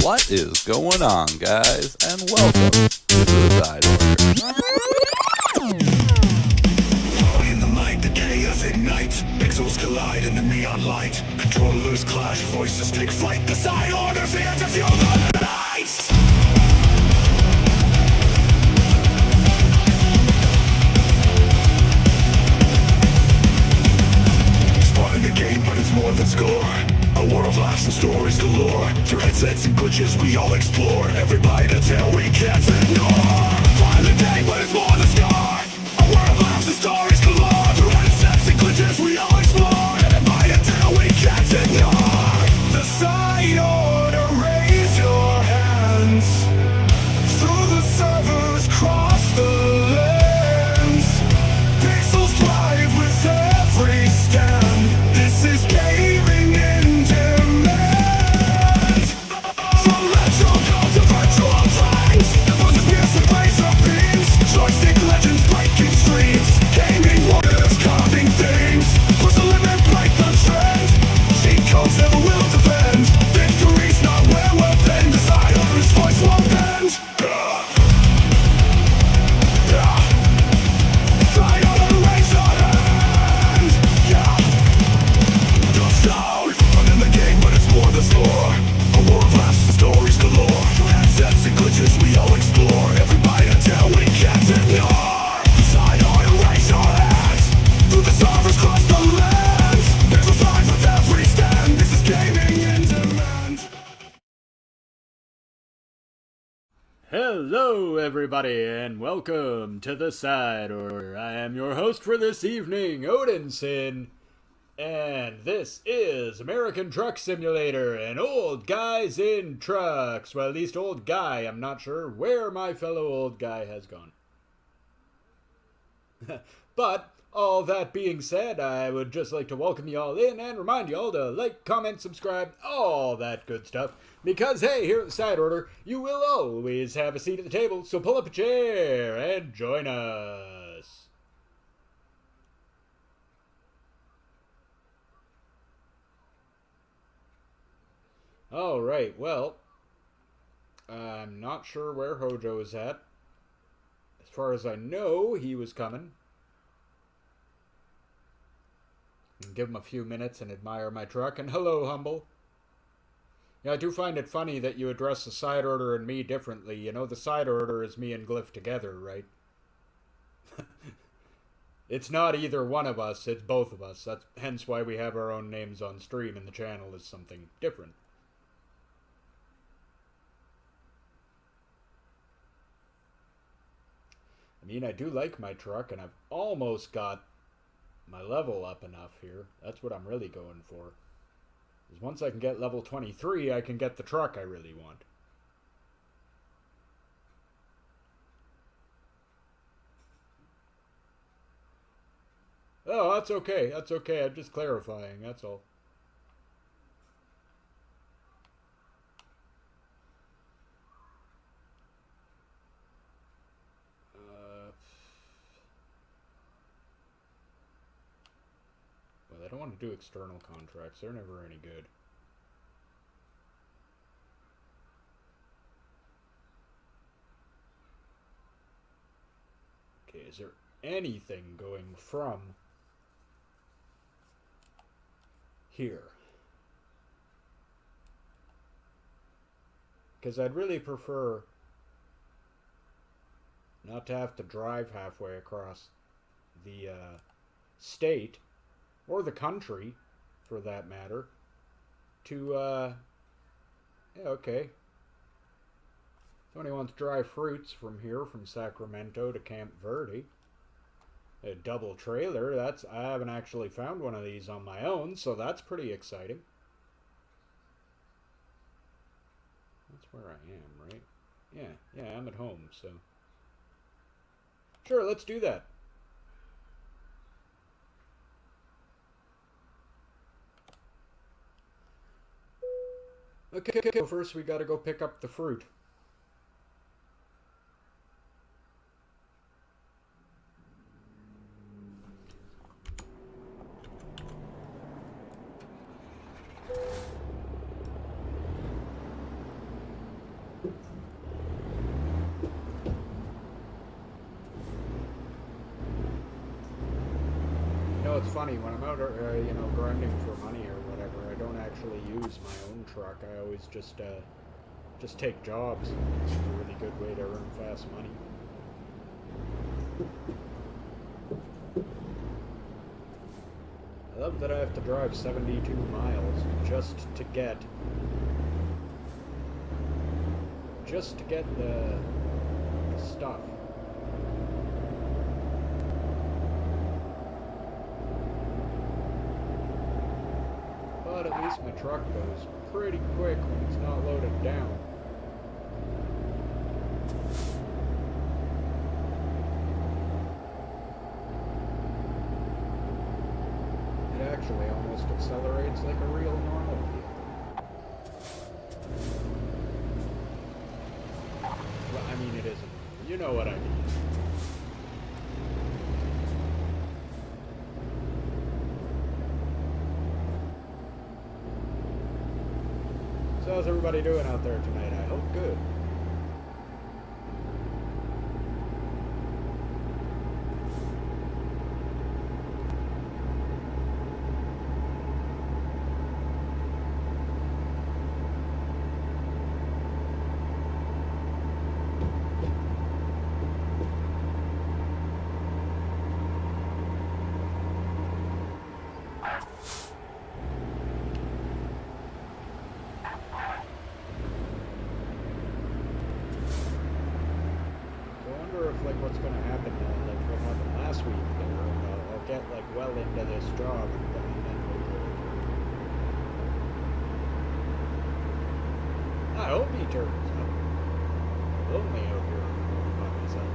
What is going on, guys? And welcome to the Side Order. In the light, the chaos ignites. Pixels collide in the neon light. Controllers clash, voices take flight. The Side Order's here to fuel the night. Spot in the game, but it's more than score. A war of laughs and stories galore. Through headsets and glitches we all explore. Every bite a tale we can't ignore. Violent day, but it's more than scar. A war of laughs and stories galore. Through headsets and glitches we all explore. Every bite a tale we can't ignore. The Side Order, raise your hands. Through the servers, cross the lands. Pixels thrive with every scan. This is gaming in demand. From retro code to virtual times, the voices pierce with laser beams. Joystick legends breaking streams. Gaming warriors carving themes. Push the limit, break the trend. Cheat codes never will defend. Victory's not where we're been. The Side Order's voice won't bend. Side Order, raise your hand. Dust down, I'm in the game, but it's more than score. A war of laughs and stories galore. Through headsets and glitches we all explore. Every bite a tale we can't ignore. Side Order, raise your hands. Through the servers, cross the lands. There's a sign with every stand. This is gaming in demand. Hello, everybody, and welcome to the Side Order. I am your host for this evening, Odinson, and this is American Truck Simulator and Old Guys in Trucks. Well, at least Old Guy. I'm not sure where my fellow old guy has gone. But, all that being said, I would just like to welcome you all in and remind you all to like, comment, subscribe, all that good stuff. Because, hey, here at the Side Order, you will always have a seat at the table, so pull up a chair and join us. Alright, well, I'm not sure where Hojo is at. As far as I know, he was coming. And give him a few minutes and admire my truck. And hello, Humble. Yeah, I do find it funny that you address the Side Order and me differently. You know, the Side Order is me and Glyph together, right? It's not either one of us, it's both of us. That's hence why we have our own names on stream and the channel is something different. I mean, I do like my truck, and I've almost got my level up enough here. That's what I'm really going for. Because once I can get level 23, I can get the truck I really want. Oh, that's okay. That's okay. I'm just clarifying. That's all. I don't want to do external contracts. They're never any good. Okay, is there anything going from here? Because I'd really prefer not to have to drive halfway across the state, or the country, for that matter, to, yeah, okay. Somebody wants dry fruits from here, from Sacramento to Camp Verde. A double trailer, I haven't actually found one of these on my own, so that's pretty exciting. That's where I am, right? Yeah, I'm at home, so. Sure, let's do that. Okay, so first we gotta go pick up the fruit. it's funny, when I'm out, grinding for money or whatever, I don't actually use my own truck. I always just take jobs. It's a really good way to earn fast money. I love that I have to drive 72 miles just to get the stuff. But at least my truck goes pretty quick when it's not loaded down. It actually almost accelerates like a real normal vehicle. Well, I mean, it isn't. You know what I mean. So how's everybody doing out there tonight? I hope good. Like what's going to happen like what happened last week there, I'll get like well into this job and then I hope he turns up. Lonely out here by myself.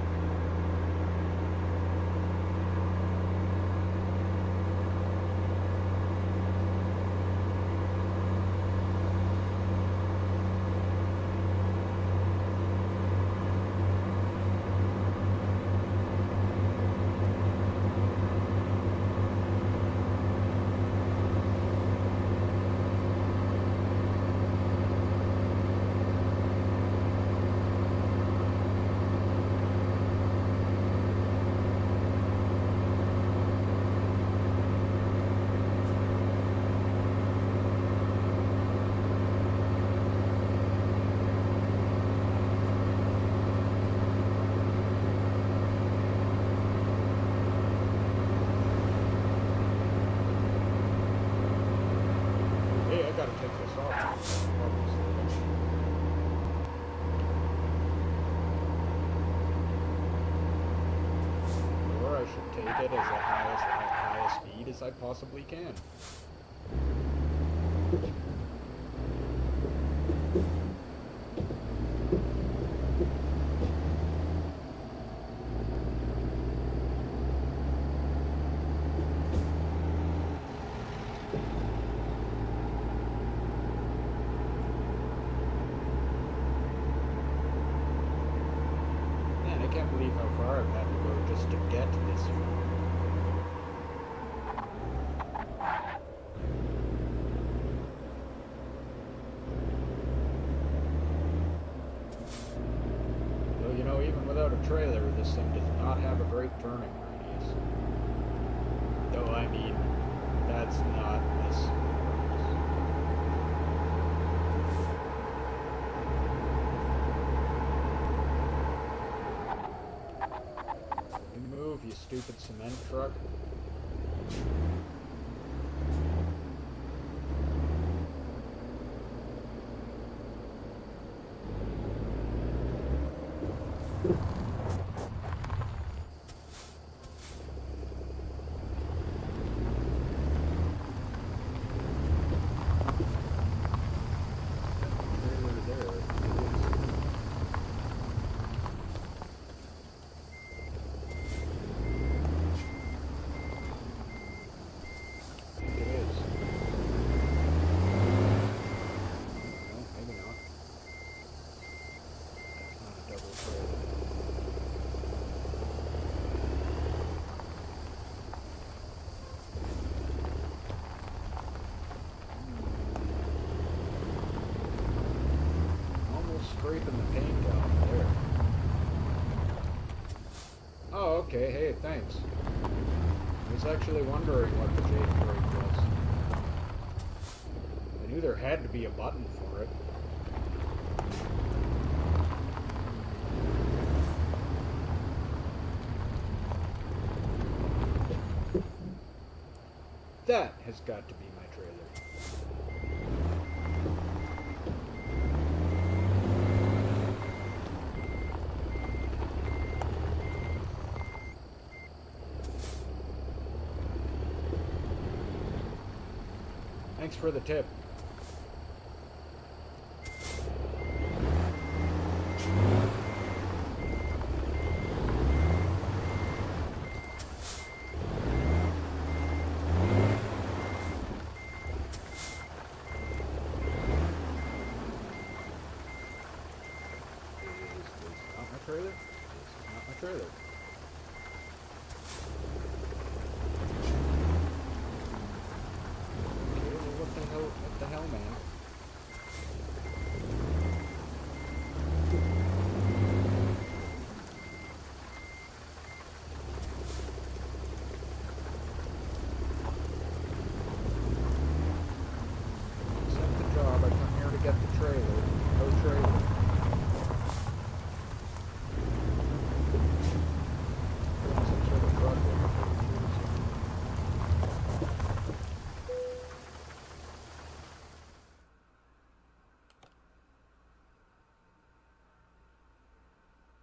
Take it as at highest speed as I possibly can. Man, I can't believe how far I've had to go just to get this far. Even without a trailer, this thing does not have a great turning radius. Though, I mean, that's not this. You move, you stupid cement truck. Scraping the paint off there. Oh, okay. Hey, thanks. I was actually wondering what the Jade Break was. I knew there had to be a button for it. That has got to be my trailer. Thanks for the tip. Trailer? This is not my trailer. Okay, well what the hell, man? Accept the job, I come here to get the trailer. No trailer.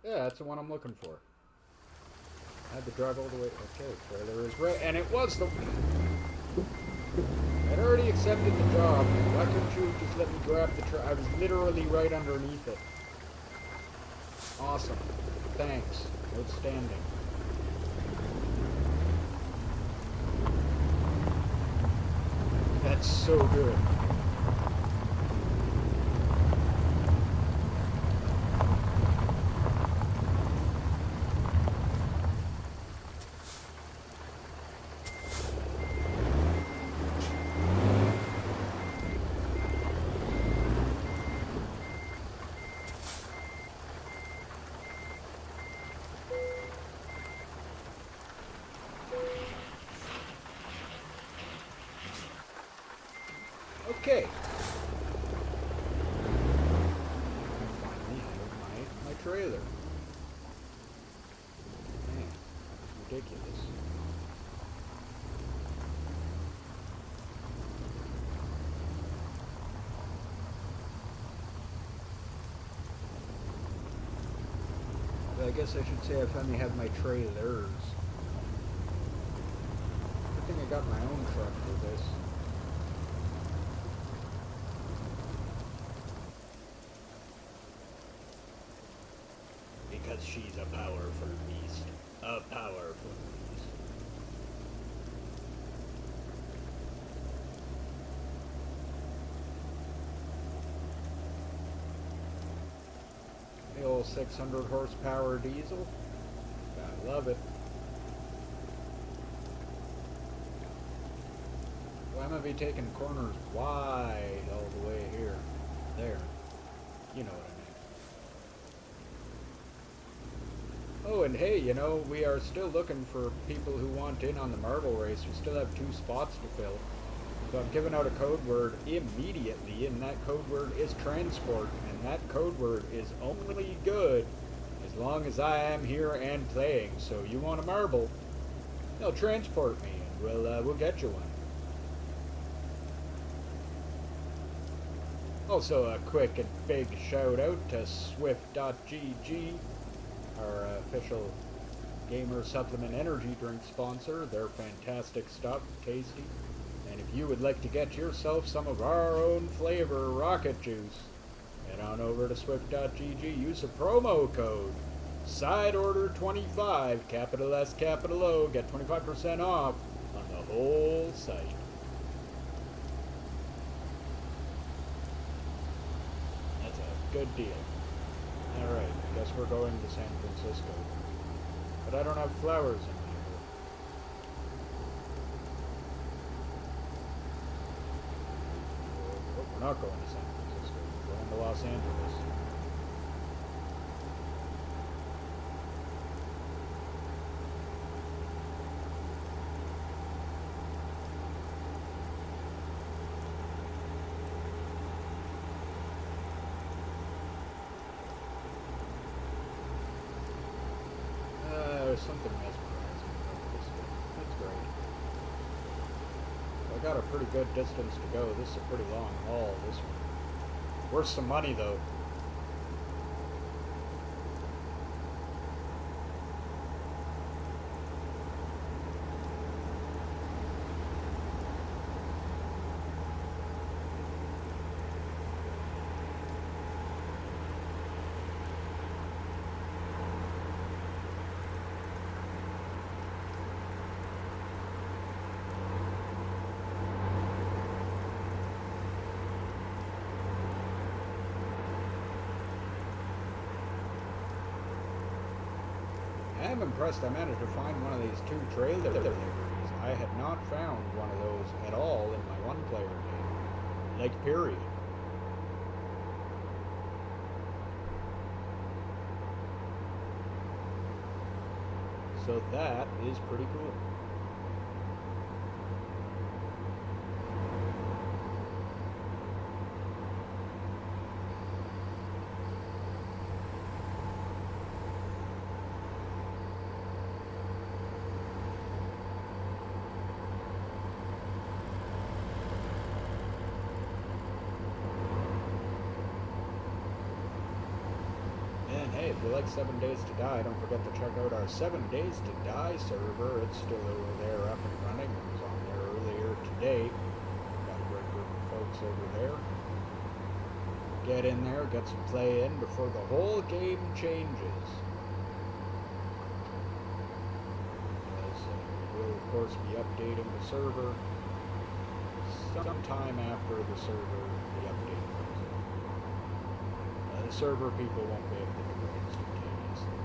Yeah, that's the one I'm looking for. I had to drive all the way. Okay, trailer is right, and it was the. I'd already accepted the job. Why couldn't you just let me grab the trailer? I was literally right underneath it. Awesome. Thanks. Outstanding. That's so good. Okay. Finally have my trailer. Man, that's ridiculous. Well, I guess I should say I finally have my trailers. Good thing I got my own truck for this. Because she's a powerful beast. A powerful beast. The old 600 horsepower diesel. I love it. Well, I'm going to be taking corners wide all the way here. There. You know what I mean. Oh, and hey, you know, we are still looking for people who want in on the marble race. We still have 2 spots to fill. So I'm giving out a code word immediately, and that code word is transport. And that code word is only good as long as I am here and playing. So you want a marble, they'll transport me, and we'll get you one. Also, a quick and big shout out to Swift.gg, our official gamer supplement energy drink sponsor. They're fantastic stuff, tasty. And if you would like to get yourself some of our own flavor rocket juice, head on over to Swift.gg, use the promo code SIDEORDER25, capital S, capital O, get 25% off on the whole site. That's a good deal. Alright, I guess we're going to San Francisco. But I don't have flowers in my hair. Oh, we're not going to San Francisco. We're going to Los Angeles. got a pretty good distance to go. This is a pretty long haul, this one. Worth some money, though. I'm impressed I managed to find one of these 2 trailer deliveries. I had not found one of those at all in my one-player game. Like, period. So that is pretty cool. Hey, if you like 7 Days to Die, don't forget to check out our 7 Days to Die server. It's still over there up and running. It was on there earlier today. Got a great group of folks over there. Get in there, get some play in before the whole game changes. We'll, of course, be updating the server sometime after the update comes in. The server people won't be able to do it instantaneously.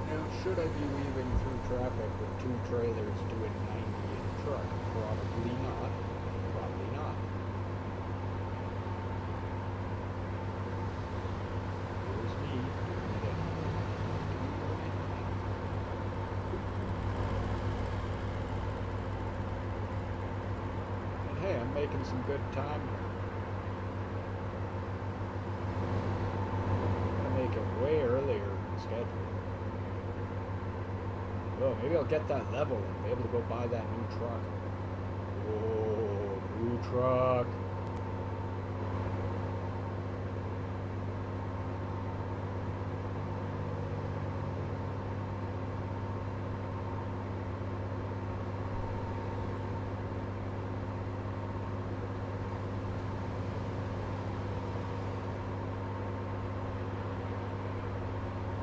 Now, should I be weaving through traffic with 2 trailers doing 90 in a truck? Probably not. Probably not. Hey, I'm making some good time here. I'm gonna make it way earlier than scheduled. Oh, maybe I'll get that level and be able to go buy that new truck. Oh, new truck.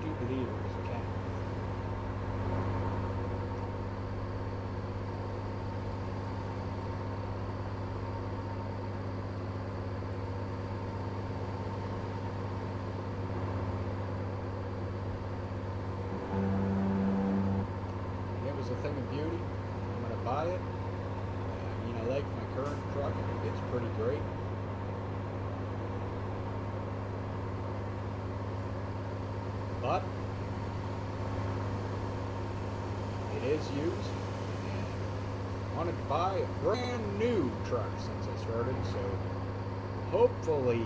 I believe it was a cat. It was a thing of beauty. I'm going to buy it. I like my current truck. It's pretty great. But it is used, and I wanted to buy a brand new truck since I started, so hopefully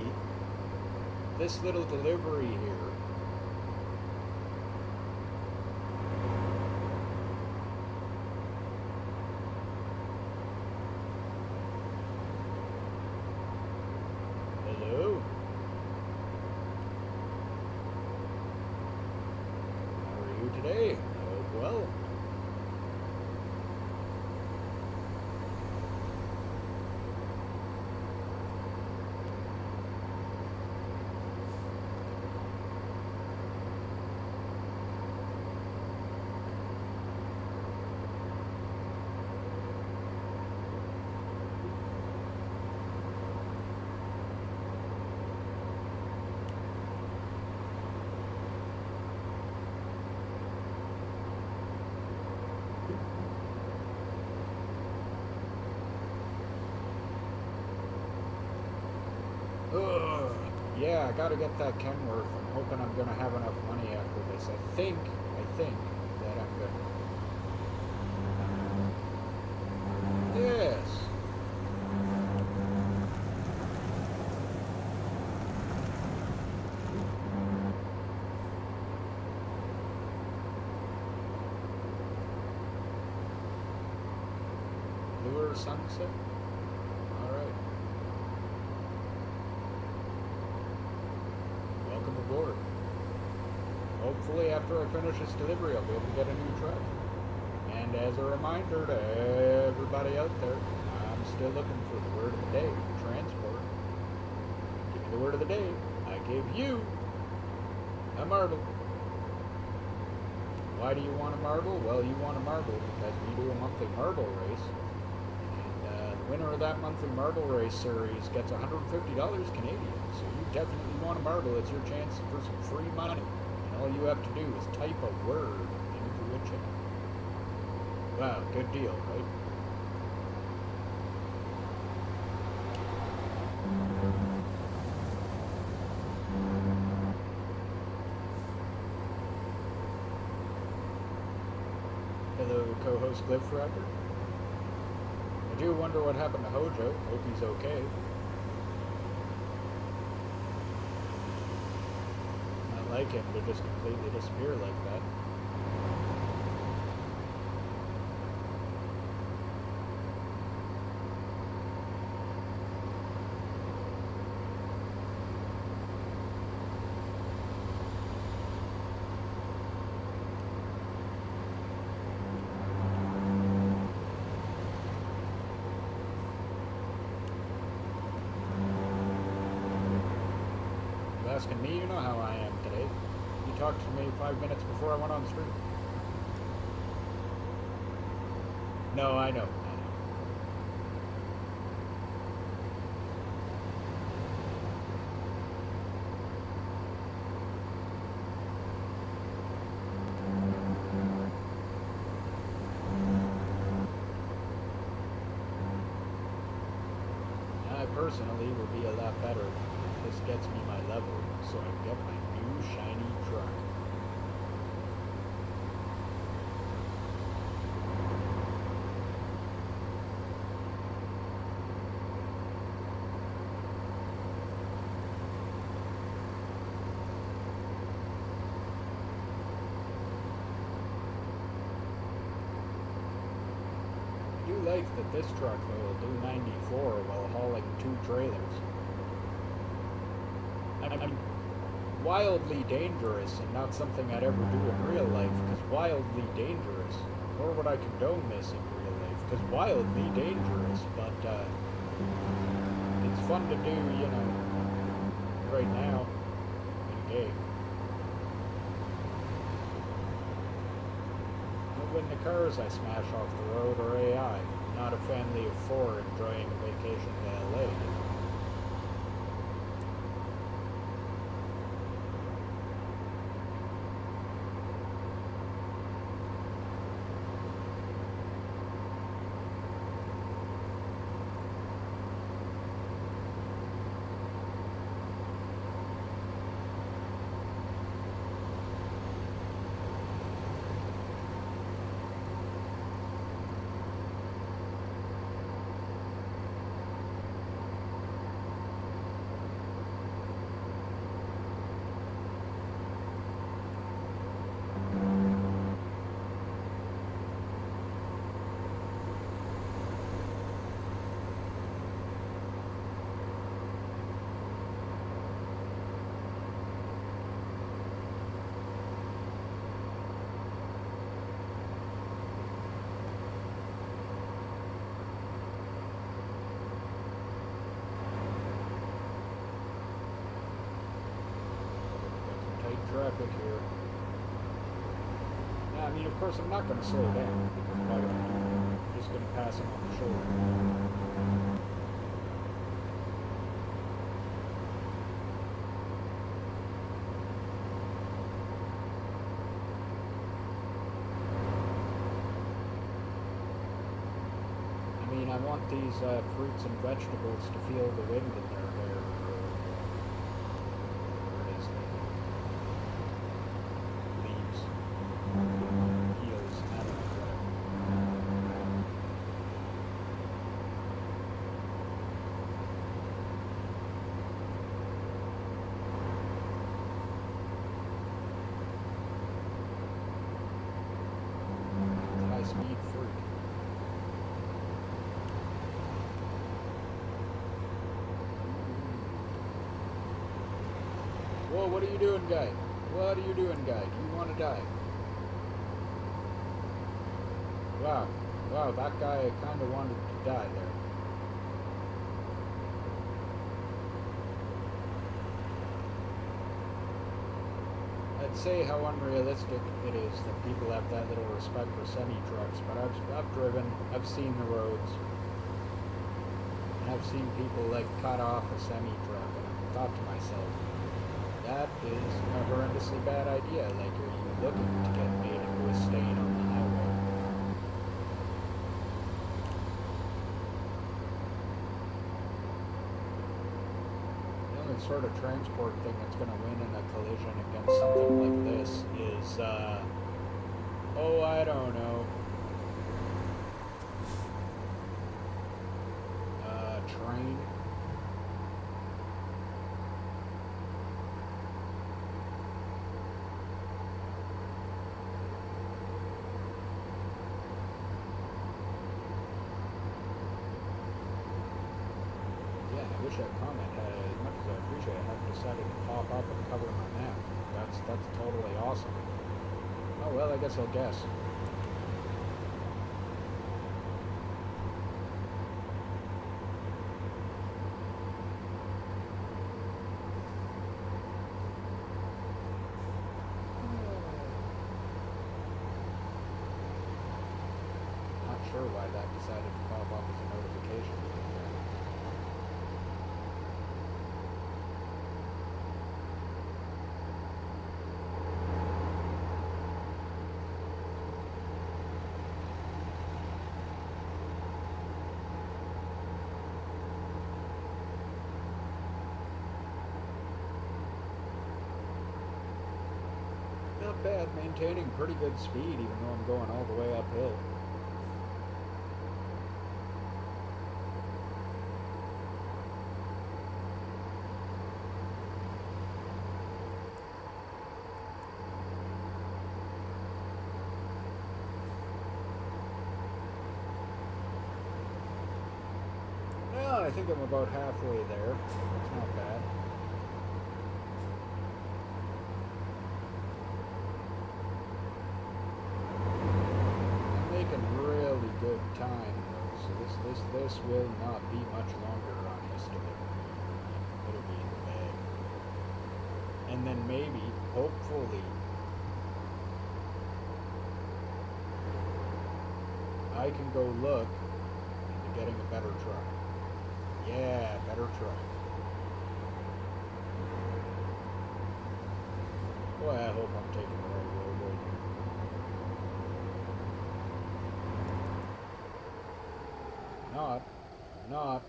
this little delivery here hello? How are you today? I hope well. Ugh. Yeah, I gotta get that Kenworth. I'm hoping I'm gonna have enough money after this. I think that I'm gonna. sunset? Alright. Welcome aboard. Hopefully after I finish this delivery I'll be able to get a new truck. And as a reminder to everybody out there, I'm still looking for the word of the day, transport. Give me the word of the day. I gave you a marble. Why do you want a marble? Well, you want a marble because we do a monthly marble race. And the winner of that monthly marble race series gets $150 Canadian. So you definitely want a marble. It's your chance for some free money. And all you have to do is type a word into a chat. Wow, good deal, right? Hello, co-host Glivfracker. I do wonder what happened to Hojo. Hope he's okay. Not like him to just completely disappear like that. Asking me, you know how I am today. You talked to me 5 minutes before I went on stream. No, I know. I personally will be a lot better if this gets me my level, so I can get my new shiny truck. I do like that this truck will do 94 while hauling 2 trailers. I'm wildly dangerous and not something I'd ever do in real life, because wildly dangerous. Nor would I condone this in real life, because wildly dangerous, but it's fun to do, you know, right now in a game. But when the cars I smash off the road are AI, not a family of 4 enjoying a vacation to LA. Traffic here. Yeah, I mean, of course, I'm not going to slow down, because why would I? I'm just going to pass him on the shoulder. I mean, I want these fruits and vegetables to feel the wind in their hair. High-speed fruit. Whoa, what are you doing, guy? What are you doing, guy? Do you want to die? Wow. Wow, that guy kind of wanted to die there. I'd say how unrealistic it is that people have that little respect for semi-trucks, but I've driven, I've seen the roads, and I've seen people like cut off a semi-truck, and I've thought to myself, that is a horrendously bad idea. Like, are you looking to get made into a stain on the highway? The only sort of transport thing that's going to win in a collision against something like this is, oh, I don't know. Train. Yeah, I wish that comment had, as much as I appreciate it, hadn't decided to pop up and cover my map. That's totally awesome. Oh well, I guess I'll guess. Not sure why that decided to pop up as a notification. Not bad, maintaining pretty good speed even though I'm going all the way uphill. Well, I think I'm about halfway there. It's not bad. Really good time though, so this will not be much longer on estimate. It'll be in the bag. And then maybe, hopefully, I can go look into getting a better truck. Yeah, better truck. Boy, I hope I'm taking the right road right here. Not.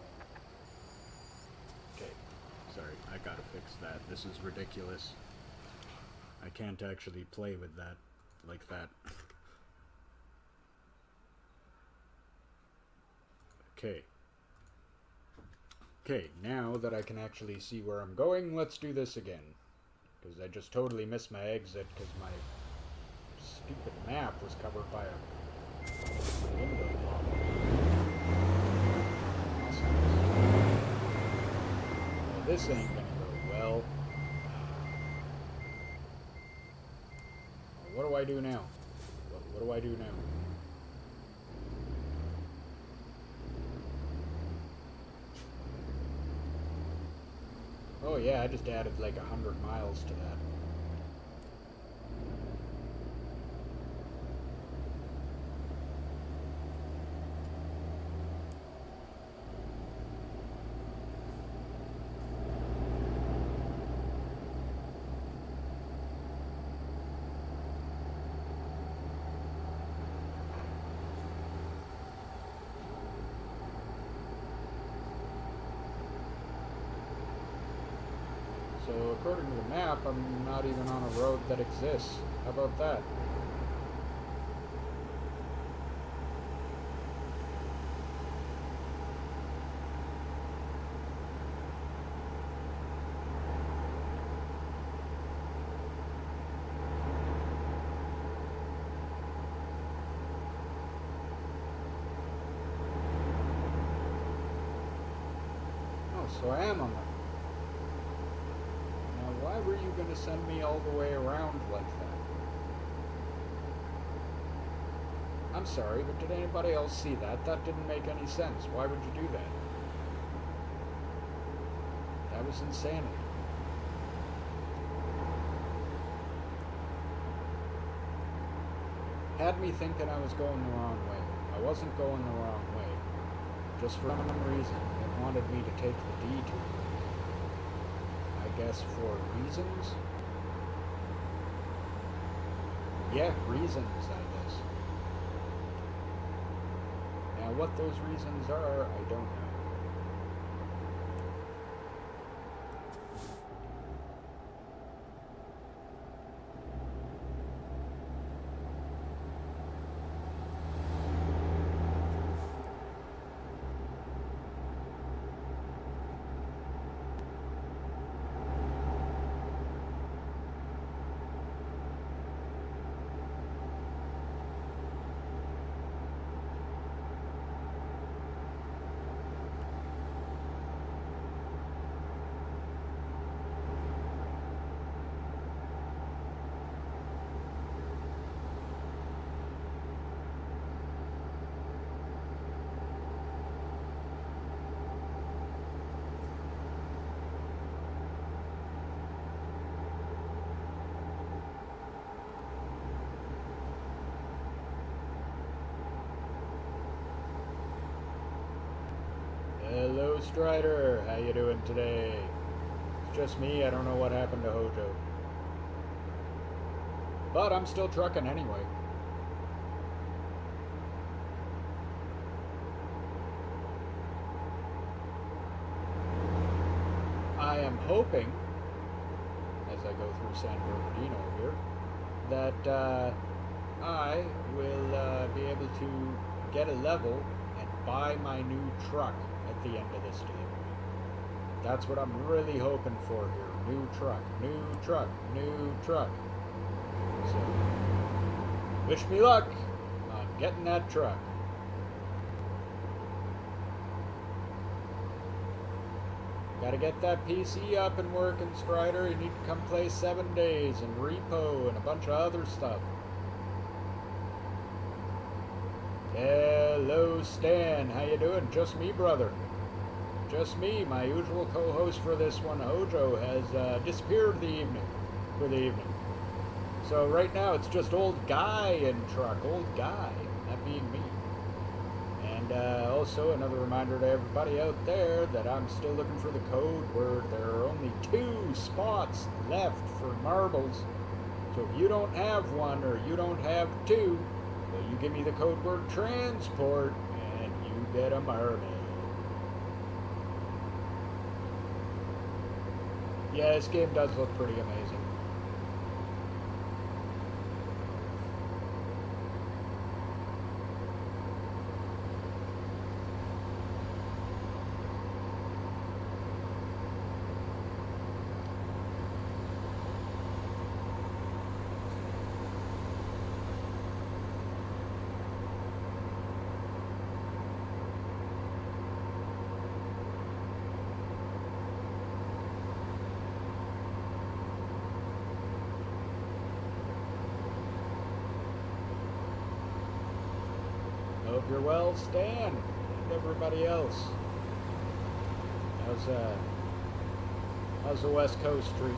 Okay, sorry, I gotta fix that. This is ridiculous. I can't actually play with that like that. Okay, now that I can actually see where I'm going, let's do this again. Because I just totally missed my exit because my stupid map was covered by a window block. This ain't gonna go well. What do I do now? What do I do now? Oh yeah, I just added like 100 miles to that. So according to the map, I'm not even on a road that exists. How about that? Oh, so I am on the... Why were you going to send me all the way around like that? I'm sorry, but did anybody else see that? That didn't make any sense. Why would you do that? That was insanity. Had me thinking I was going the wrong way. I wasn't going the wrong way. Just for some reason, it wanted me to take the detour. I guess for reasons? Yeah, reasons, I guess. Now, what those reasons are, I don't know. Hello, Strider. How you doing today? It's just me. I don't know what happened to Hojo. But I'm still trucking anyway. I am hoping, as I go through San Bernardino here, that I will be able to get a level and buy my new truck at the end of this delivery. That's what I'm really hoping for here. New truck, new truck, new truck. So, wish me luck on getting that truck. Gotta get that PC up and working, Strider. You need to come play 7 Days and Repo and a bunch of other stuff. Hello, Stan. How you doing? Just me, brother. Just me. My usual co-host for this one, Hojo, has disappeared for the evening. So right now it's just old guy in truck. Old guy. That being me. And also another reminder to everybody out there that I'm still looking for the code word. There are only 2 spots left for marbles. So if you don't have one or you don't have 2, well, you give me the code word transport and you get a marble. Yeah, this game does look pretty amazing. Hope you're well, Stan, and everybody else. How's the West Coast treat?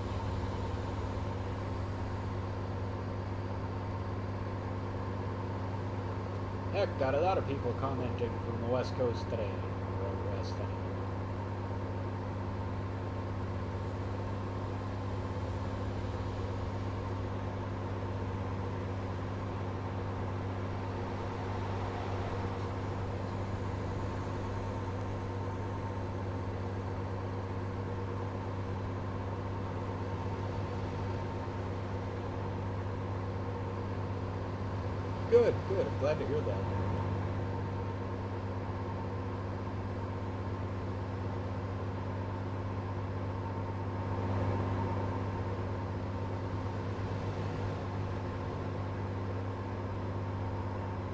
Heck, got a lot of people commenting from the West Coast today. Or West anyway. Good, good. I'm glad to hear that.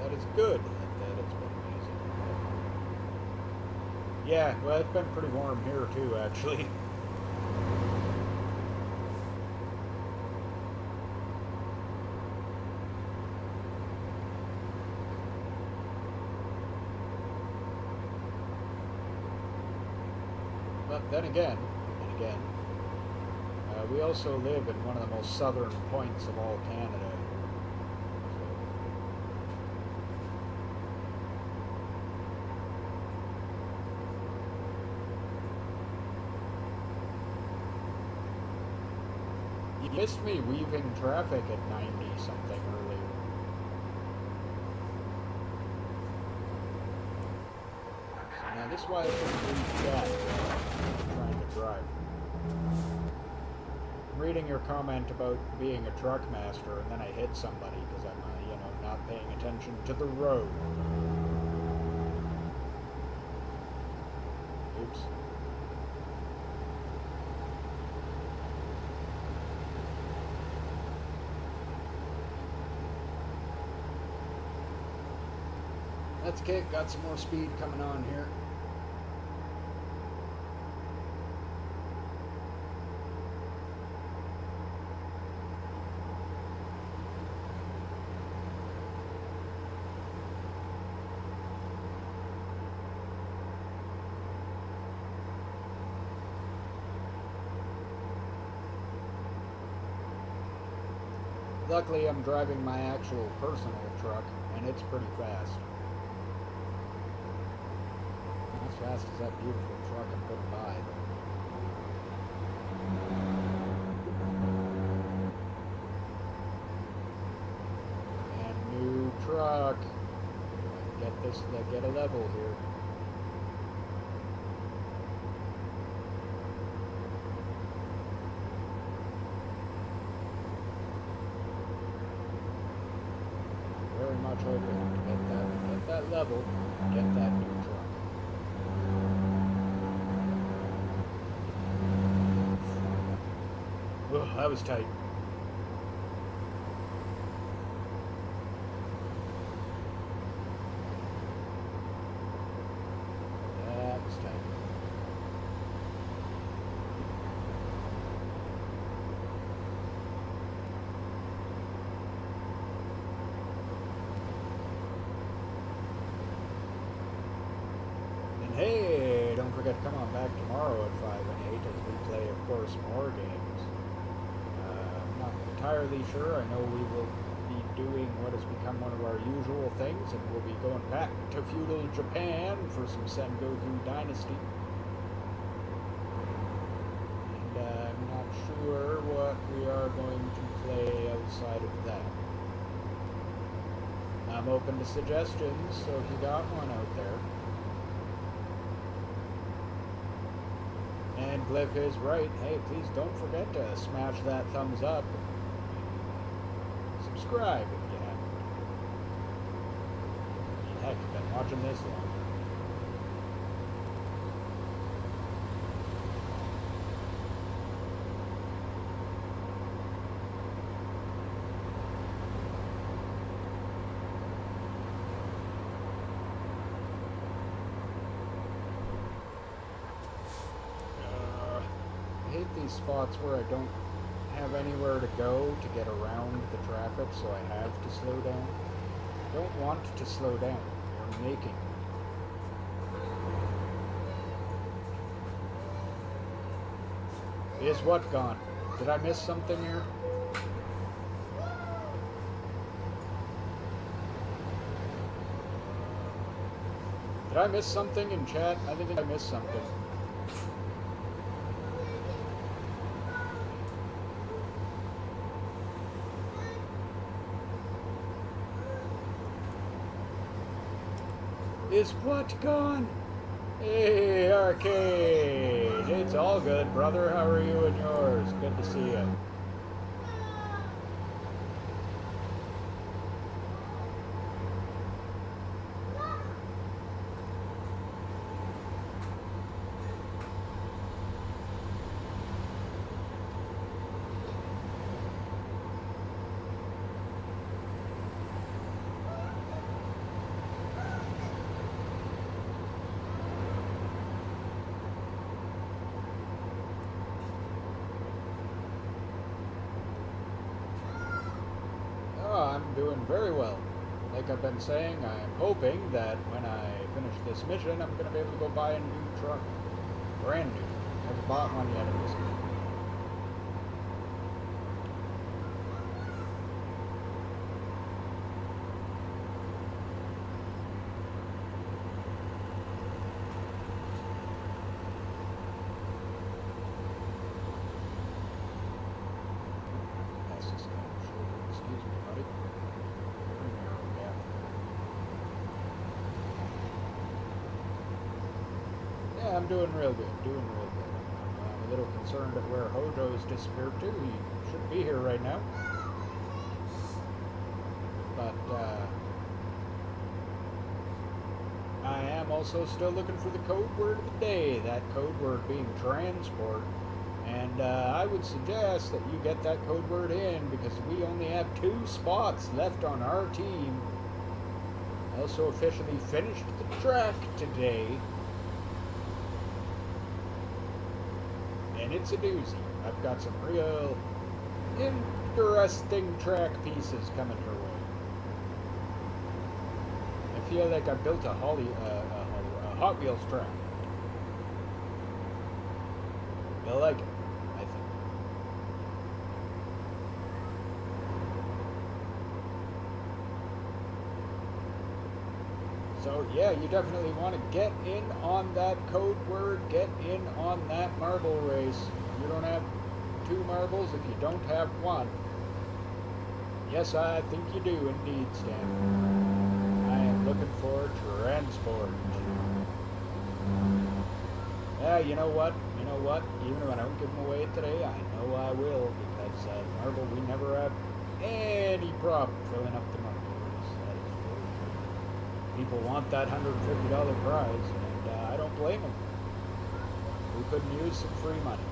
That is good that it's been amazing. Yeah, well, it's been pretty warm here too, actually. then again, we also live in one of the most southern points of all Canada. You missed me weaving traffic at 90 something earlier. So now this is why I shouldn't leave chat while I'm trying to drive. I'm reading your comment about being a truck master and then I hit somebody because I'm, not paying attention to the road. Oops. That's okay, got some more speed coming on here. Luckily, I'm driving my actual personal truck, and it's pretty fast. Not as fast as that beautiful truck I'm going to buy, though. And new truck. Get a level here. Very much hoping to get that level, get that new truck. Ugh, that was tight. That was tight. Hey, don't forget to come on back tomorrow at 5 and 8 as we play, of course, more games. I'm not entirely sure. I know we will be doing what has become one of our usual things, and we'll be going back to feudal Japan for some Sengoku Dynasty. And I'm not sure what we are going to play outside of that. I'm open to suggestions, so if you got one out there. And Glyph is right. Hey, please don't forget to smash that thumbs up. Subscribe if you haven't. Heck, you've been watching this long. I hate these spots where I don't have anywhere to go to get around the traffic, so I have to slow down. I don't want to slow down. You're making. Is what gone? Did I miss something here? Did I miss something in chat? I think I missed something. Is what gone? Hey, Arcade! It's all good, brother. How are you and yours? Good to see you. I'm doing very well. Like I've been saying, I'm hoping that when I finish this mission, I'm going to be able to go buy a new truck. Brand new. Haven't bought one yet in this game. Pass this guy on the shoulder. Excuse me, buddy. Very narrow gap. Yeah, I'm doing real good. I'm a little concerned at where Hojo's disappeared to. He should be here right now. But, I am also still looking for the code word of the day. That code word being transport. And, I would suggest that you get that code word in because we only have 2 spots left on our team. I also officially finished the track today. And it's a doozy. I've got some real interesting track pieces coming your way. I feel like I built a Hot Wheels track. You'll like it, I think. So yeah, you definitely want to get in on that code word, get in on that marble race. You don't have 2 marbles if you don't have 1. Yes, I think you do indeed, Stan. I am looking for transport. Yeah, you know what? Even if I don't give them away today, I know I will, because marble, we never have any problem filling up the marble race. That is for sure. People want that $150 prize, and I don't blame them. We couldn't use some free money.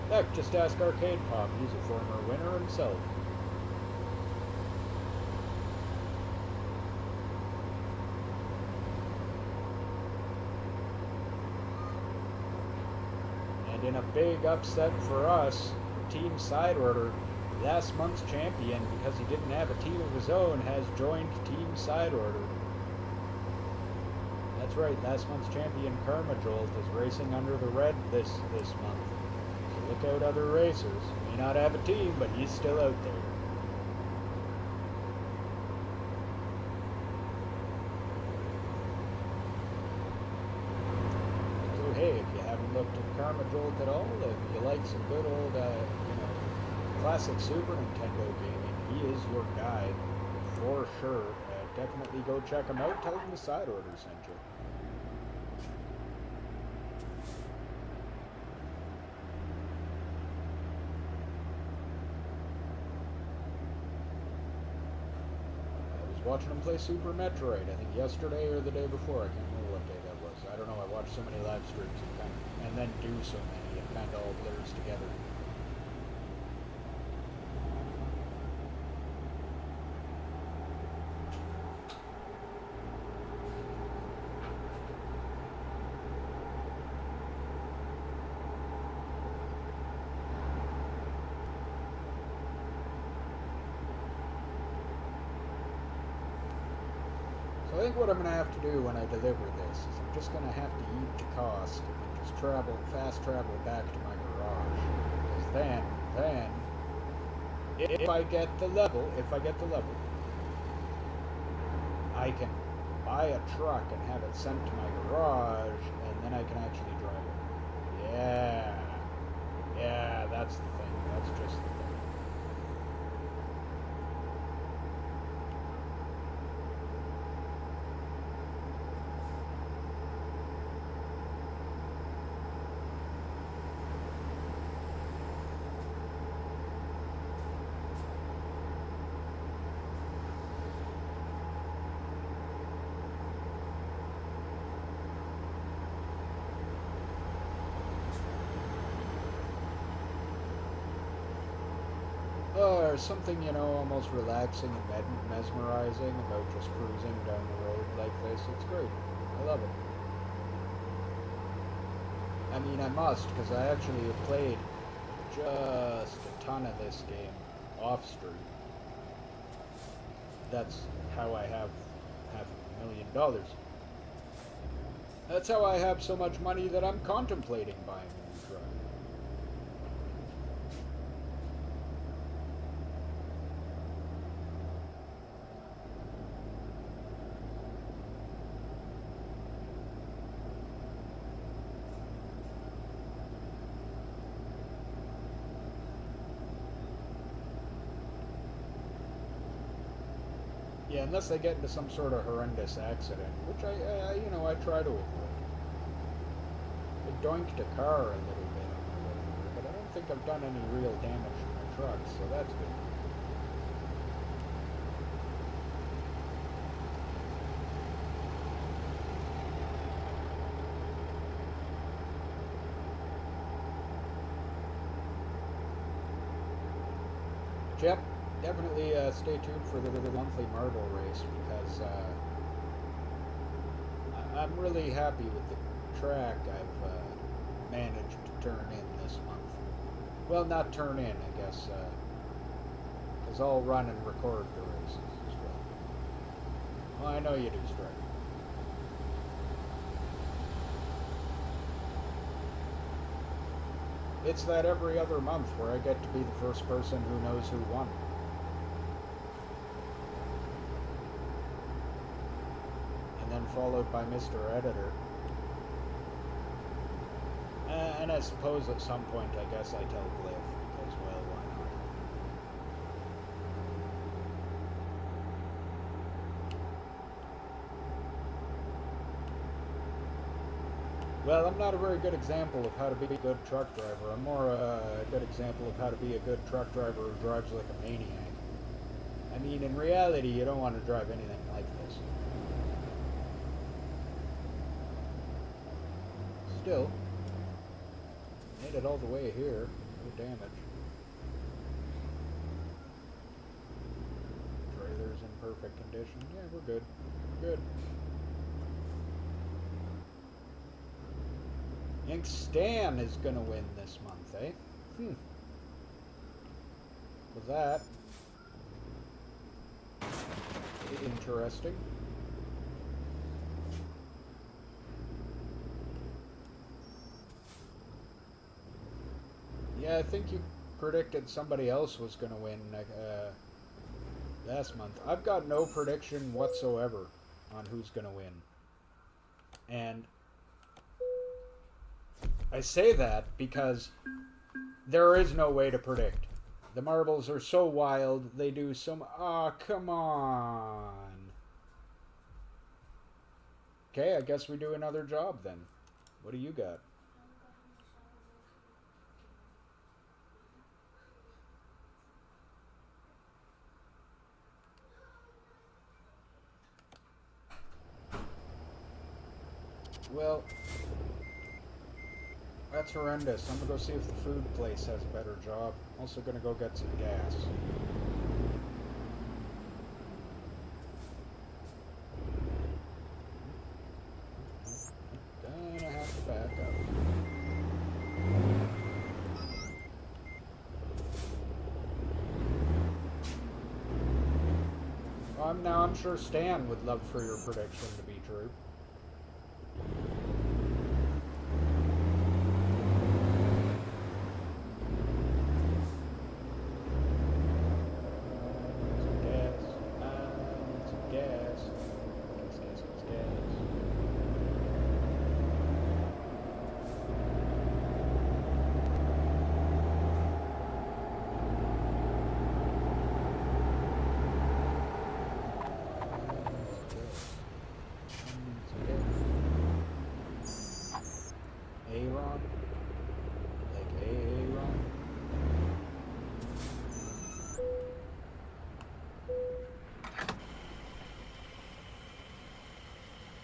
Heck, just ask Arcade Pop. He's a former winner himself. And in a big upset for us, Team Side Order, last month's champion, because he didn't have a team of his own, has joined Team Side Order. That's right, last month's champion Karma Jolt is racing under the red this month. So look out, other racers. May not have a team, but he's still out there. So hey, if you haven't looked at Karma Jolt at all, if you like some good old, classic Super Nintendo gaming, he is your guy for sure. Definitely go check him out. Tell him the Side Order sent you. I was watching him play Super Metroid, I think yesterday or the day before. I can't remember what day that was. I don't know. I watched so many live streams and then do so many. It kind of all blurs together. So I think what I'm going to have to do when I deliver this is I'm just going to have to eat the cost and just fast travel back to my garage. Because then, if I get the level, I can buy a truck and have it sent to my garage, and then I can actually drive it. Yeah, that's the thing. That's just the thing. There's something, almost relaxing and mesmerizing about just cruising down the road like this. It's great. I love it. I mean, I must, because I actually have played just a ton of this game off stream. That's how I have $500,000. That's how I have so much money that I'm contemplating buying a new truck. Yeah, unless I get into some sort of horrendous accident, which I try to avoid. I doinked a car a little bit on the way here, but I don't think I've done any real damage to my truck, so that's good. Yep, definitely stay tuned for the monthly marble race, because I'm really happy with the track I've managed to turn in this month. Well, not turn in, I guess, because I'll run and record the races as well. Well, I know you do, Striker. It's that every other month where I get to be the first person who knows who won. And then followed by Mr. Editor. And I suppose at some point I guess I tell Glyph, because, well, why not? Well, I'm not a very good example of how to be a good truck driver. I'm more a good example of how to be a good truck driver who drives like a maniac. I mean, in reality, you don't want to drive anything like this. Still, made it all the way here. No damage. Trailer's in perfect condition. Yeah, we're good. Good. Think Stan is gonna win this month, eh? With that, interesting. Yeah, I think you predicted somebody else was gonna win last month. I've got no prediction whatsoever on who's gonna win, and I say that because there is no way to predict. The marbles are so wild, they do so Aw, come on. Okay, I guess we do another job then. What do you got? Well, that's horrendous. I'm gonna go see if the food place has a better job. Also gonna go get some gas. Gonna have to back up. I'm sure Stan would love for your prediction to be true.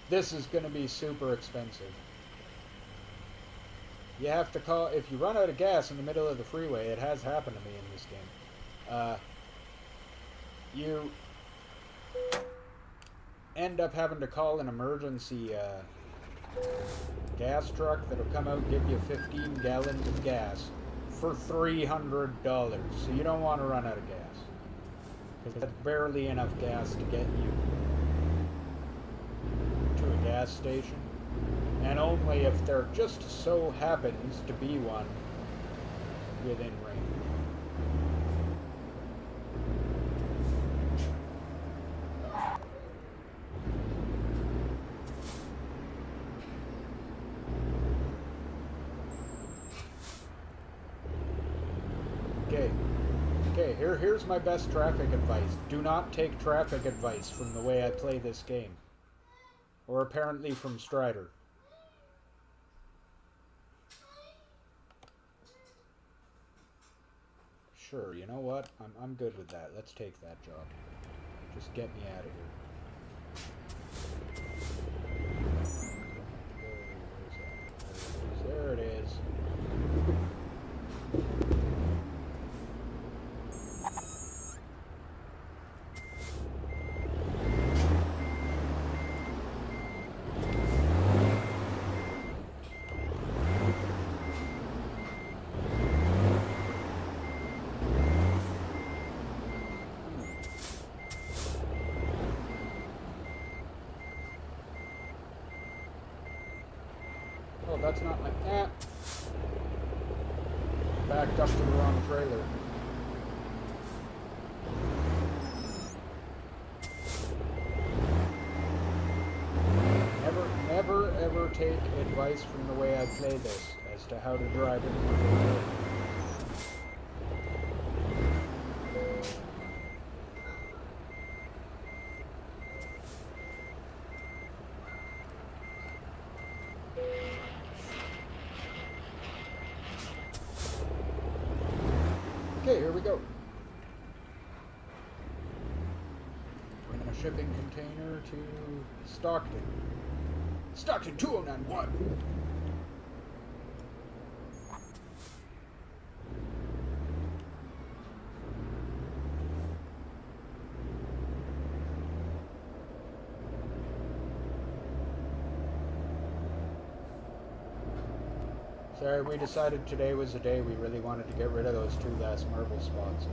This is going to be super expensive. You have to call... If you run out of gas in the middle of the freeway, it has happened to me in this game. You end up having to call an emergency gas truck that'll come out and give you 15 gallons of gas for $300. So you don't want to run out of gas, because that's barely enough gas to get you to a gas station. and only if there just so happens to be one within range. Here's my best traffic advice. Do not take traffic advice from the way I play this game. Or apparently from Strider. Sure, you know what? I'm good with that. Let's take that job. Just get me out of here. There it is. Oh, that's not my... Backed up to the wrong trailer. Never ever take advice from the way I play this as to how to drive it. Okay, here we go. Bring a shipping container to Stockton. Stockton 2091! Sorry, we decided today was the day we really wanted to get rid of those 2 last marble spots.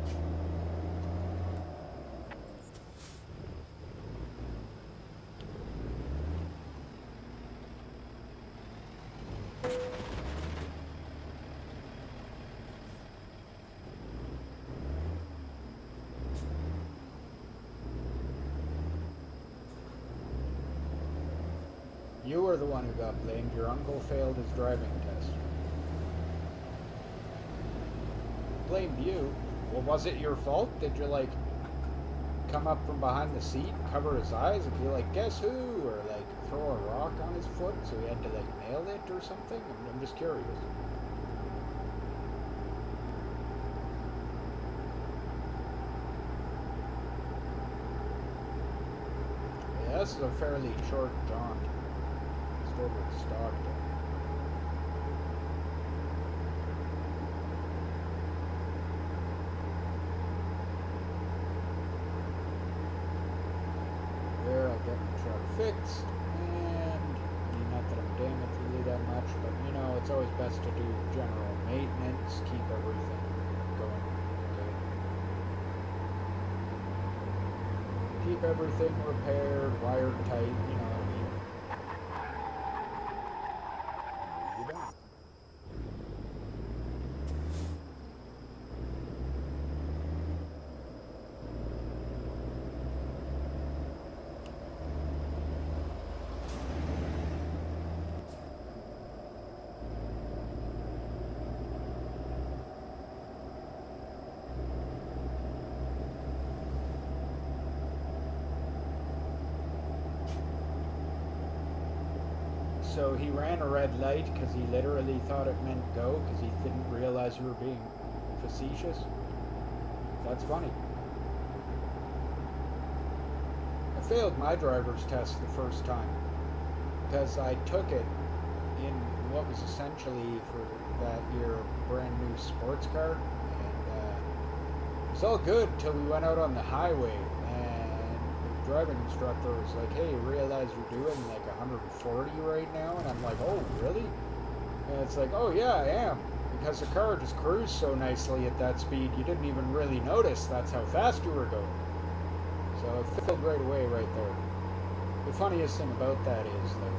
You were the one who got blamed. Your uncle failed his driving test. Blamed you? Well, was it your fault? Did you, like, come up from behind the seat, cover his eyes, and be like, guess who? Or, like, throw a rock on his foot so he had to, like, nail it or something? I'm just curious. Yeah, this is a fairly short jaunt. Just over at Stockton. There, I'll get the truck fixed, and not that I'm damaged really that much, but you know, it's always best to do general maintenance, keep everything going good. Keep everything repaired, wired tight, you know what I mean. You don't. So he ran a red light because he literally thought it meant go because he didn't realize you were being facetious. That's funny. I failed my driver's test the first time because I took it in what was essentially for that year a brand new sports car, and it was all good till we went out on the highway. Driving instructor was like, hey, you realize you're doing like 140 right now? And I'm like, oh, really? And it's like, oh yeah, I am. Because the car just cruised so nicely at that speed, you didn't even really notice that's how fast you were going. So it failed right away right there. The funniest thing about that is that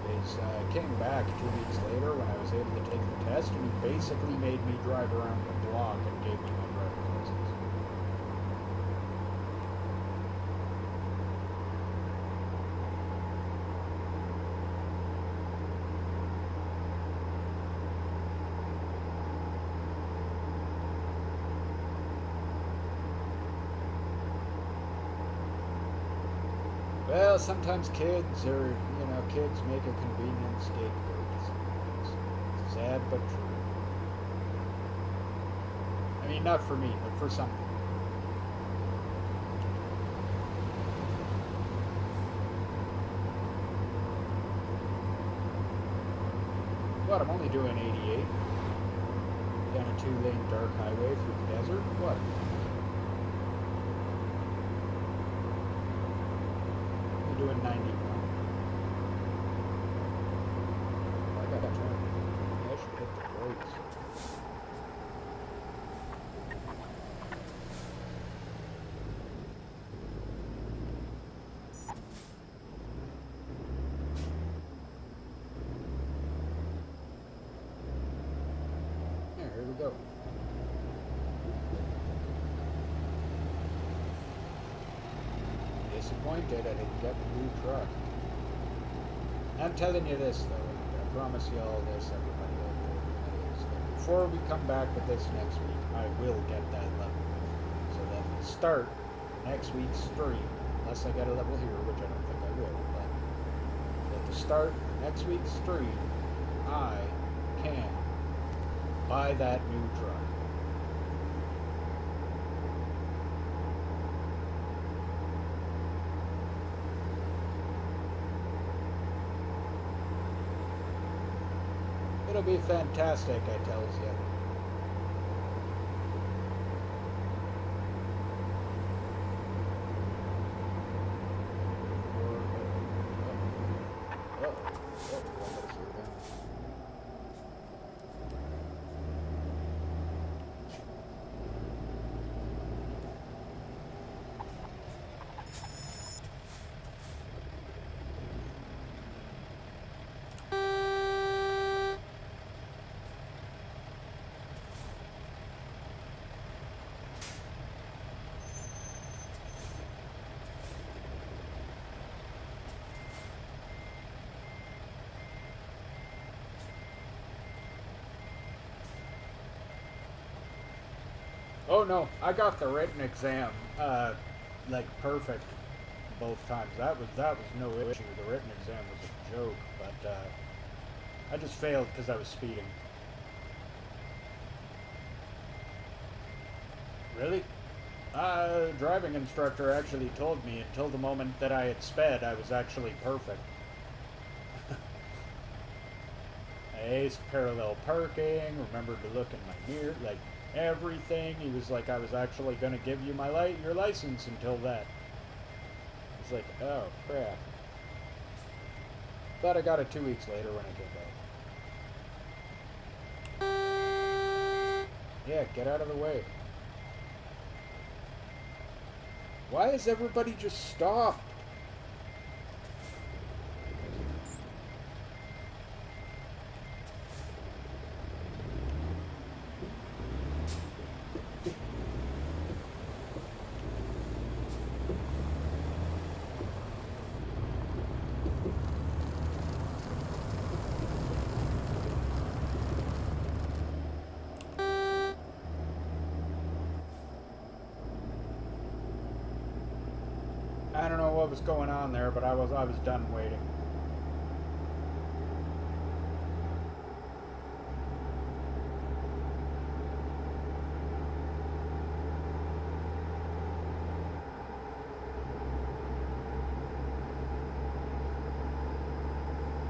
is came back 2 weeks later when I was able to take the test, and he basically made me drive around the block and gave me my driver's license. Well, sometimes kids make a convenient scapegoat. Sometimes. Sad but true. I mean, not for me, but for some people. What, I'm only doing 88? Down a 2-lane dark highway through the desert? What? Doing 91. I got that turn. I should hit the brakes. There, here we go. Disappointed I didn't get the new truck. I'm telling you this though, and I promise you all this, everybody out there, and that is that before we come back with this next week, I will get that level. So that to start next week's stream, unless I get a level here, which I don't think I will, but at the start next week's stream, I can buy that new truck. It'll be fantastic, I tells you. Oh no, I got the written exam, like perfect both times. That was no issue. The written exam was a joke, but I just failed because I was speeding. Really? Driving instructor actually told me until the moment that I had sped, I was actually perfect. I aced parallel parking, remembered to look in my mirror, like everything. He was like, I was actually going to give you your license until that. It's like, oh crap. But I got it 2 weeks later when I came back. Yeah, get out of the way. Why is everybody just stopped? I don't know what was going on there, but I was done waiting.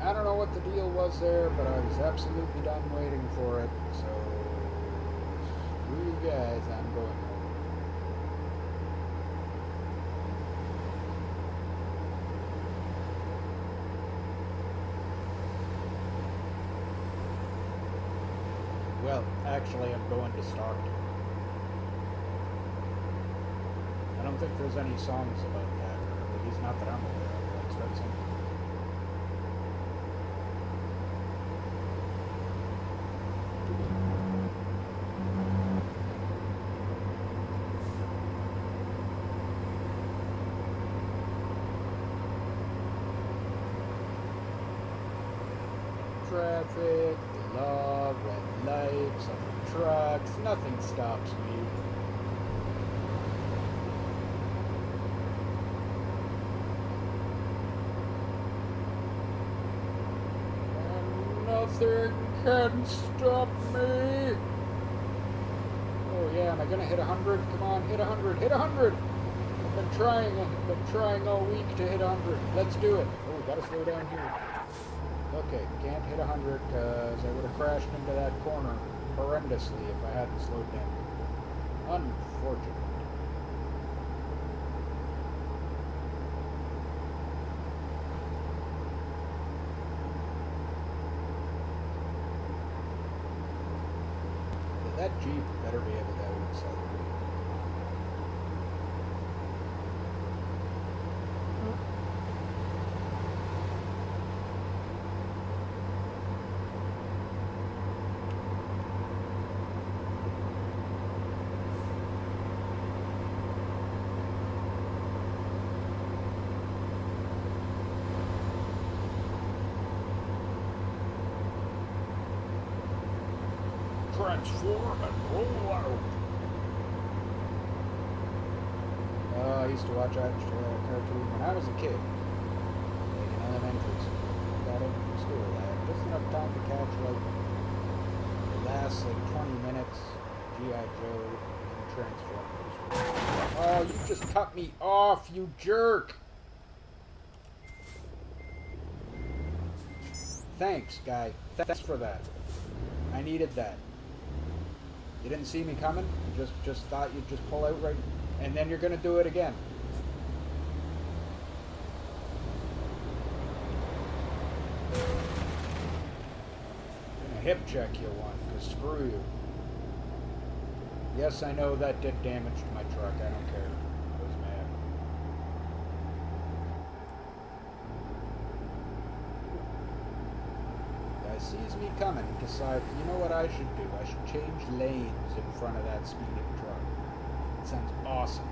I don't know what the deal was there, but I was absolutely done waiting for it, so screw you guys, I'm going home. Well, actually, I'm going to Stockton. I don't think there's any songs about that, or at least not that I'm aware of. Let's write something. traffic, the law, red lights, other trucks, nothing stops me. And nothing can stop me. Oh yeah, am I gonna hit 100? Come on, hit 100, hit 100! I've been trying all week to hit 100. Let's do it. Oh, gotta slow down here. Okay, can't hit 100 because I would have crashed into that corner horrendously if I hadn't slowed down. Unfortunate. That Jeep better be able to out-accelerate. Transform and roll out. I used to watch that cartoon when I was a kid, like in elementary school. Got into school. I had just enough time to catch like the last like 20 minutes, G.I. Joe, and Transformers. Oh, you just cut me off, you jerk! Thanks, guy. Thanks for that. I needed that. You didn't see me coming? You just thought you'd just pull out right... And then you're gonna do it again. I'm gonna hip check you one, because screw you. Yes, I know that did damage to my truck. I don't care. I was mad. Guy sees me coming, decides, you know what I should do? I should change lanes in front of that speeding truck. It sounds awesome.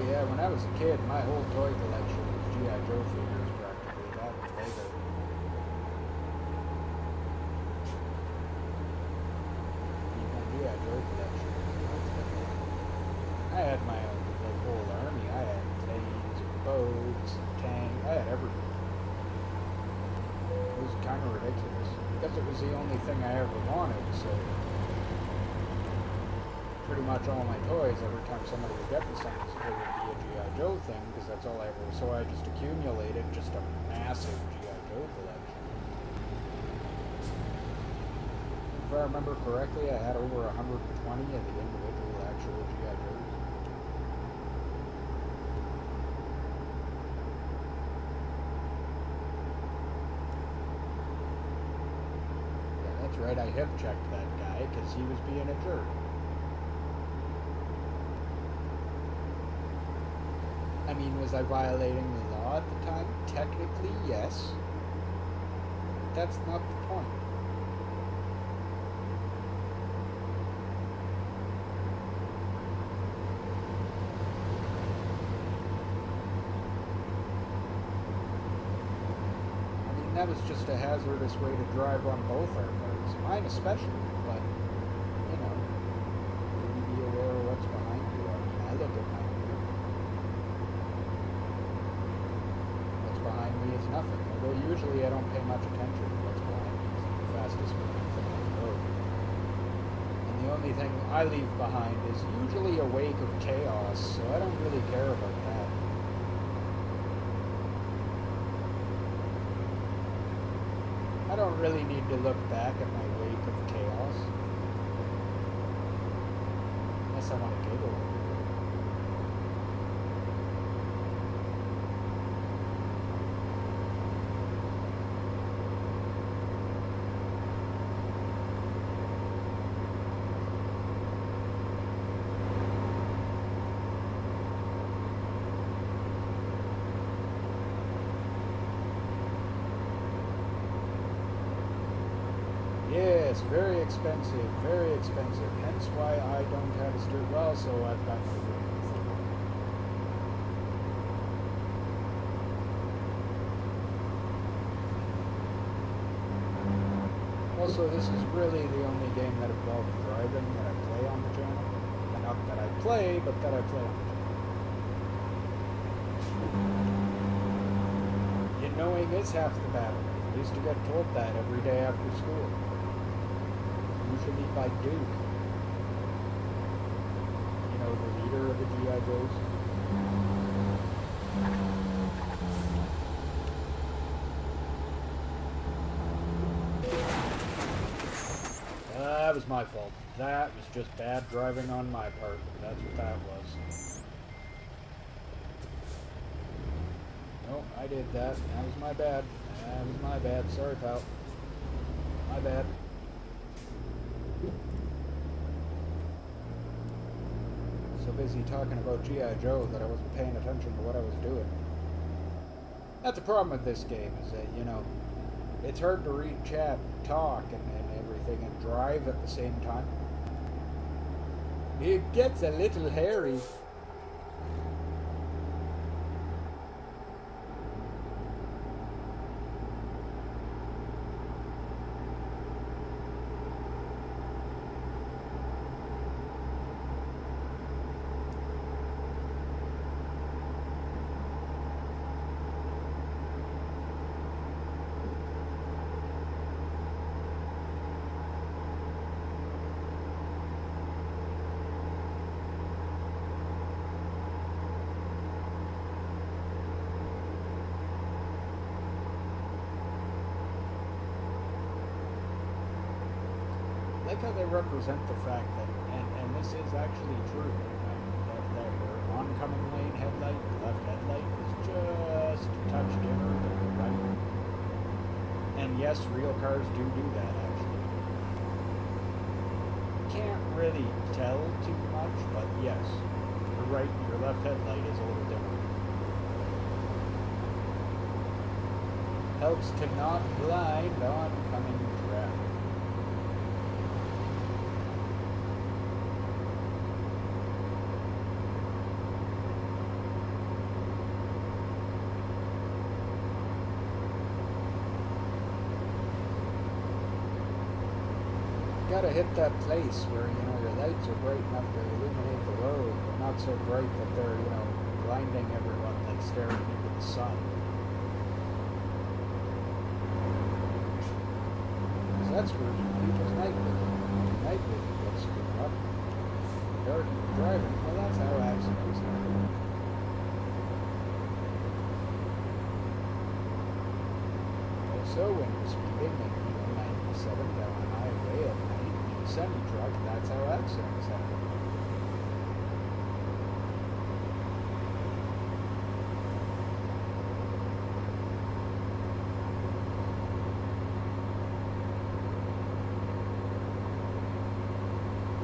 Yeah, when I was a kid, my whole toy collection was G.I. Joe figures practically. That was Lego. My G.I. Joe collection. I had my own like, whole army. I had planes and boats and tanks. I had everything. It was kind of ridiculous. Because it was the only thing I ever wanted, so... pretty much all my toys, every time somebody would get me something, it would be a G.I. Joe thing, because that's all I ever... So I just accumulated just a massive G.I. Joe collection. If I remember correctly, I had over 120 of the individual actual G.I. Joes. Yeah, that's right, I hip-checked that guy, because he was being a jerk. I mean, was I violating the law at the time? Technically, yes. But that's not the point. I mean, that was just a hazardous way to drive on both our cars. Mine especially, but, you know, maybe be aware of what's behind you. I mean, I look at my behind me is nothing, although usually I don't pay much attention, but this with Infinite Road. And the only thing I leave behind is usually a wake of chaos, so I don't really care about that. I don't really need to look back at my wake of chaos. Unless I want to giggle. Yes, very expensive, very expensive. Hence why I don't have a steering well, so I've got no room for one. Also, this is really the only game that involves driving that I play on the channel. And not that I play, but that I play on the channel. You knowing is half the battle. I used to get told that every day after school. Usually by Duke. You know, the leader of the G.I. Joes. That was my fault. That was just bad driving on my part. That's what that was. No, I did that. That was my bad. That was my bad. Sorry, pal. My bad. So busy talking about G.I. Joe that I wasn't paying attention to what I was doing. That's the problem with this game, is that, you know, it's hard to read chat, talk, and everything, and drive at the same time. It gets a little hairy. I like how they represent the fact that, and this is actually true, that your oncoming lane headlight, your left headlight, is just a touch dimmer than your right. And yes, real cars do that, actually. Can't really tell too much, but yes, your left headlight is a little dimmer. Helps to not blind oncoming traffic. Gotta hit that place where, you know, your lights are bright enough to illuminate the road, but not so bright that they're, you know, blinding everyone like staring into the sun. Because that screws with people's night vision. Night vision gets screwed up. Dark driving, well, that's how accidents happen. Also, when you're speeding and you know 97 down a highway at night, semi-truck, that's how accidents happen.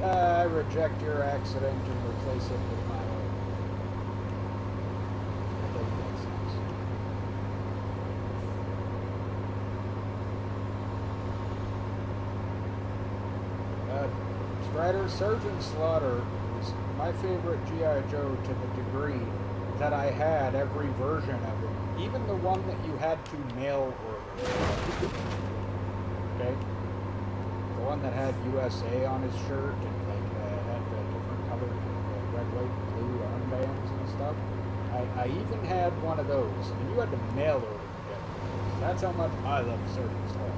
I reject your accident and replace it with my own. That doesn't make sense. Strider Sergeant Slaughter is my favorite G.I. Joe to the degree that I had every version of him, even the one that you had to mail order. Okay? The one that had USA on his shirt and like had the different colored red, white, blue armbands and stuff. I even had one of those, and you had to mail order to get one. That's how much I love Sergeant Slaughter.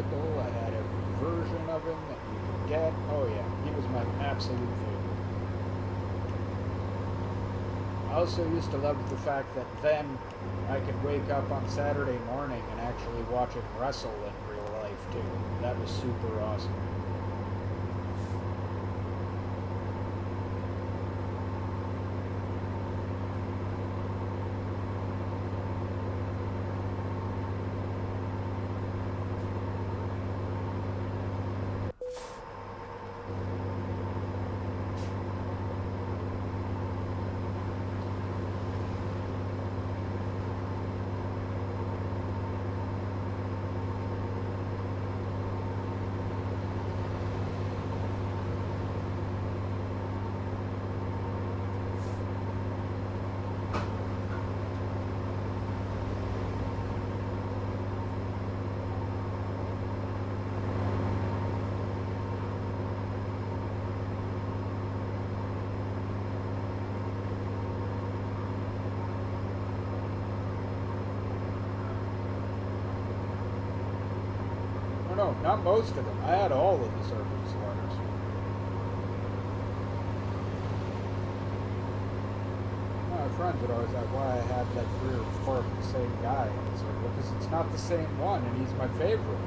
vehicle. I had every version of him that you could get. Oh yeah, he was my absolute favorite. I also used to love the fact that then I could wake up on Saturday morning and actually watch him wrestle in real life too. That was super awesome. No, not most of them. I had all of the Serpent Slaughters. My friends would always ask why I had like 3 or 4 of the same guy. And it's like, well, because it's not the same one, and he's my favorite.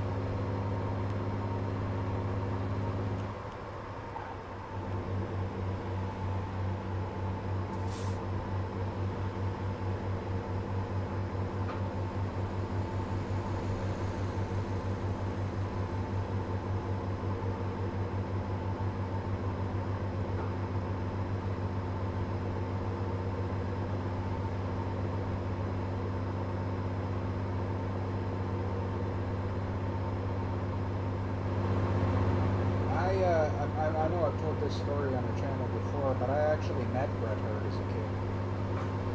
I know I've told this story on the channel before, but I actually met Bret Hart as a kid.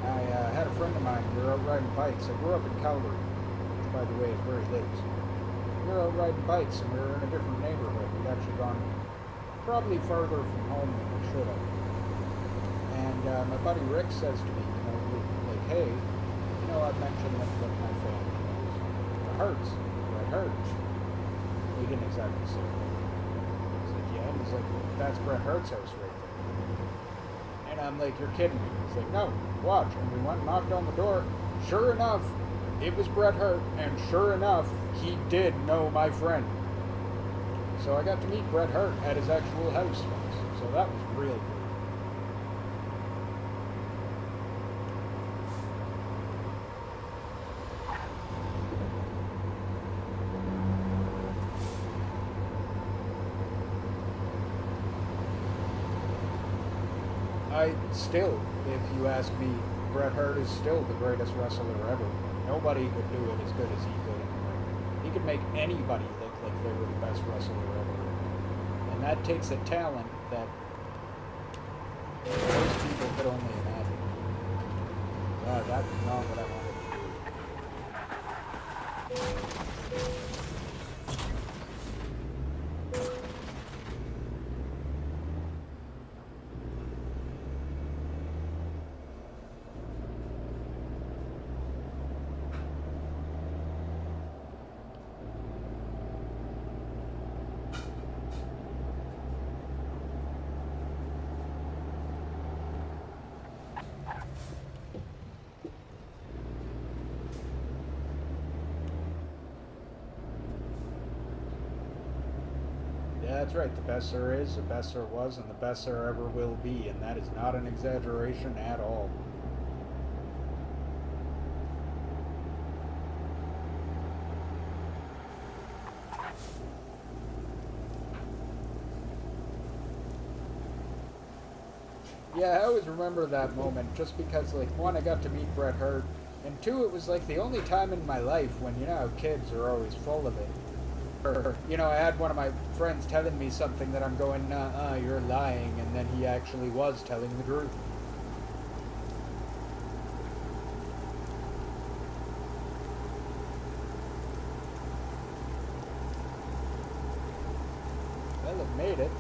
I had a friend of mine, we were out riding bikes. I grew up in Calgary, which by the way is where he lives. We were out riding bikes and we were in a different neighborhood. We'd actually gone probably farther from home than we should have. And my buddy Rick says to me, like, hey, I've mentioned that my family knows the Harts, Bret Hart. He didn't exactly say it. He's like, that's Bret Hart's house right there. And I'm like, you're kidding me. He's like, no, watch. And we went and knocked on the door. Sure enough, it was Bret Hart. And sure enough, he did know my friend. So I got to meet Bret Hart at his actual house once. So that was real good. Still, if you ask me, Bret Hart is still the greatest wrestler ever. Nobody could do it as good as he could in the ring. He could make anybody look like they were the best wrestler ever. And that takes a talent that most people could only imagine. That's not what I wanted to do. That's right, the best there is, the best there was, and the best there ever will be, and that is not an exaggeration at all. Yeah, I always remember that moment, just because, like, one, I got to meet Bret Hart, and two, it was like the only time in my life when, how kids are always full of it. Or, I had one of my friends telling me something that I'm going, you're lying, and then he actually was telling the truth. Well, it made it.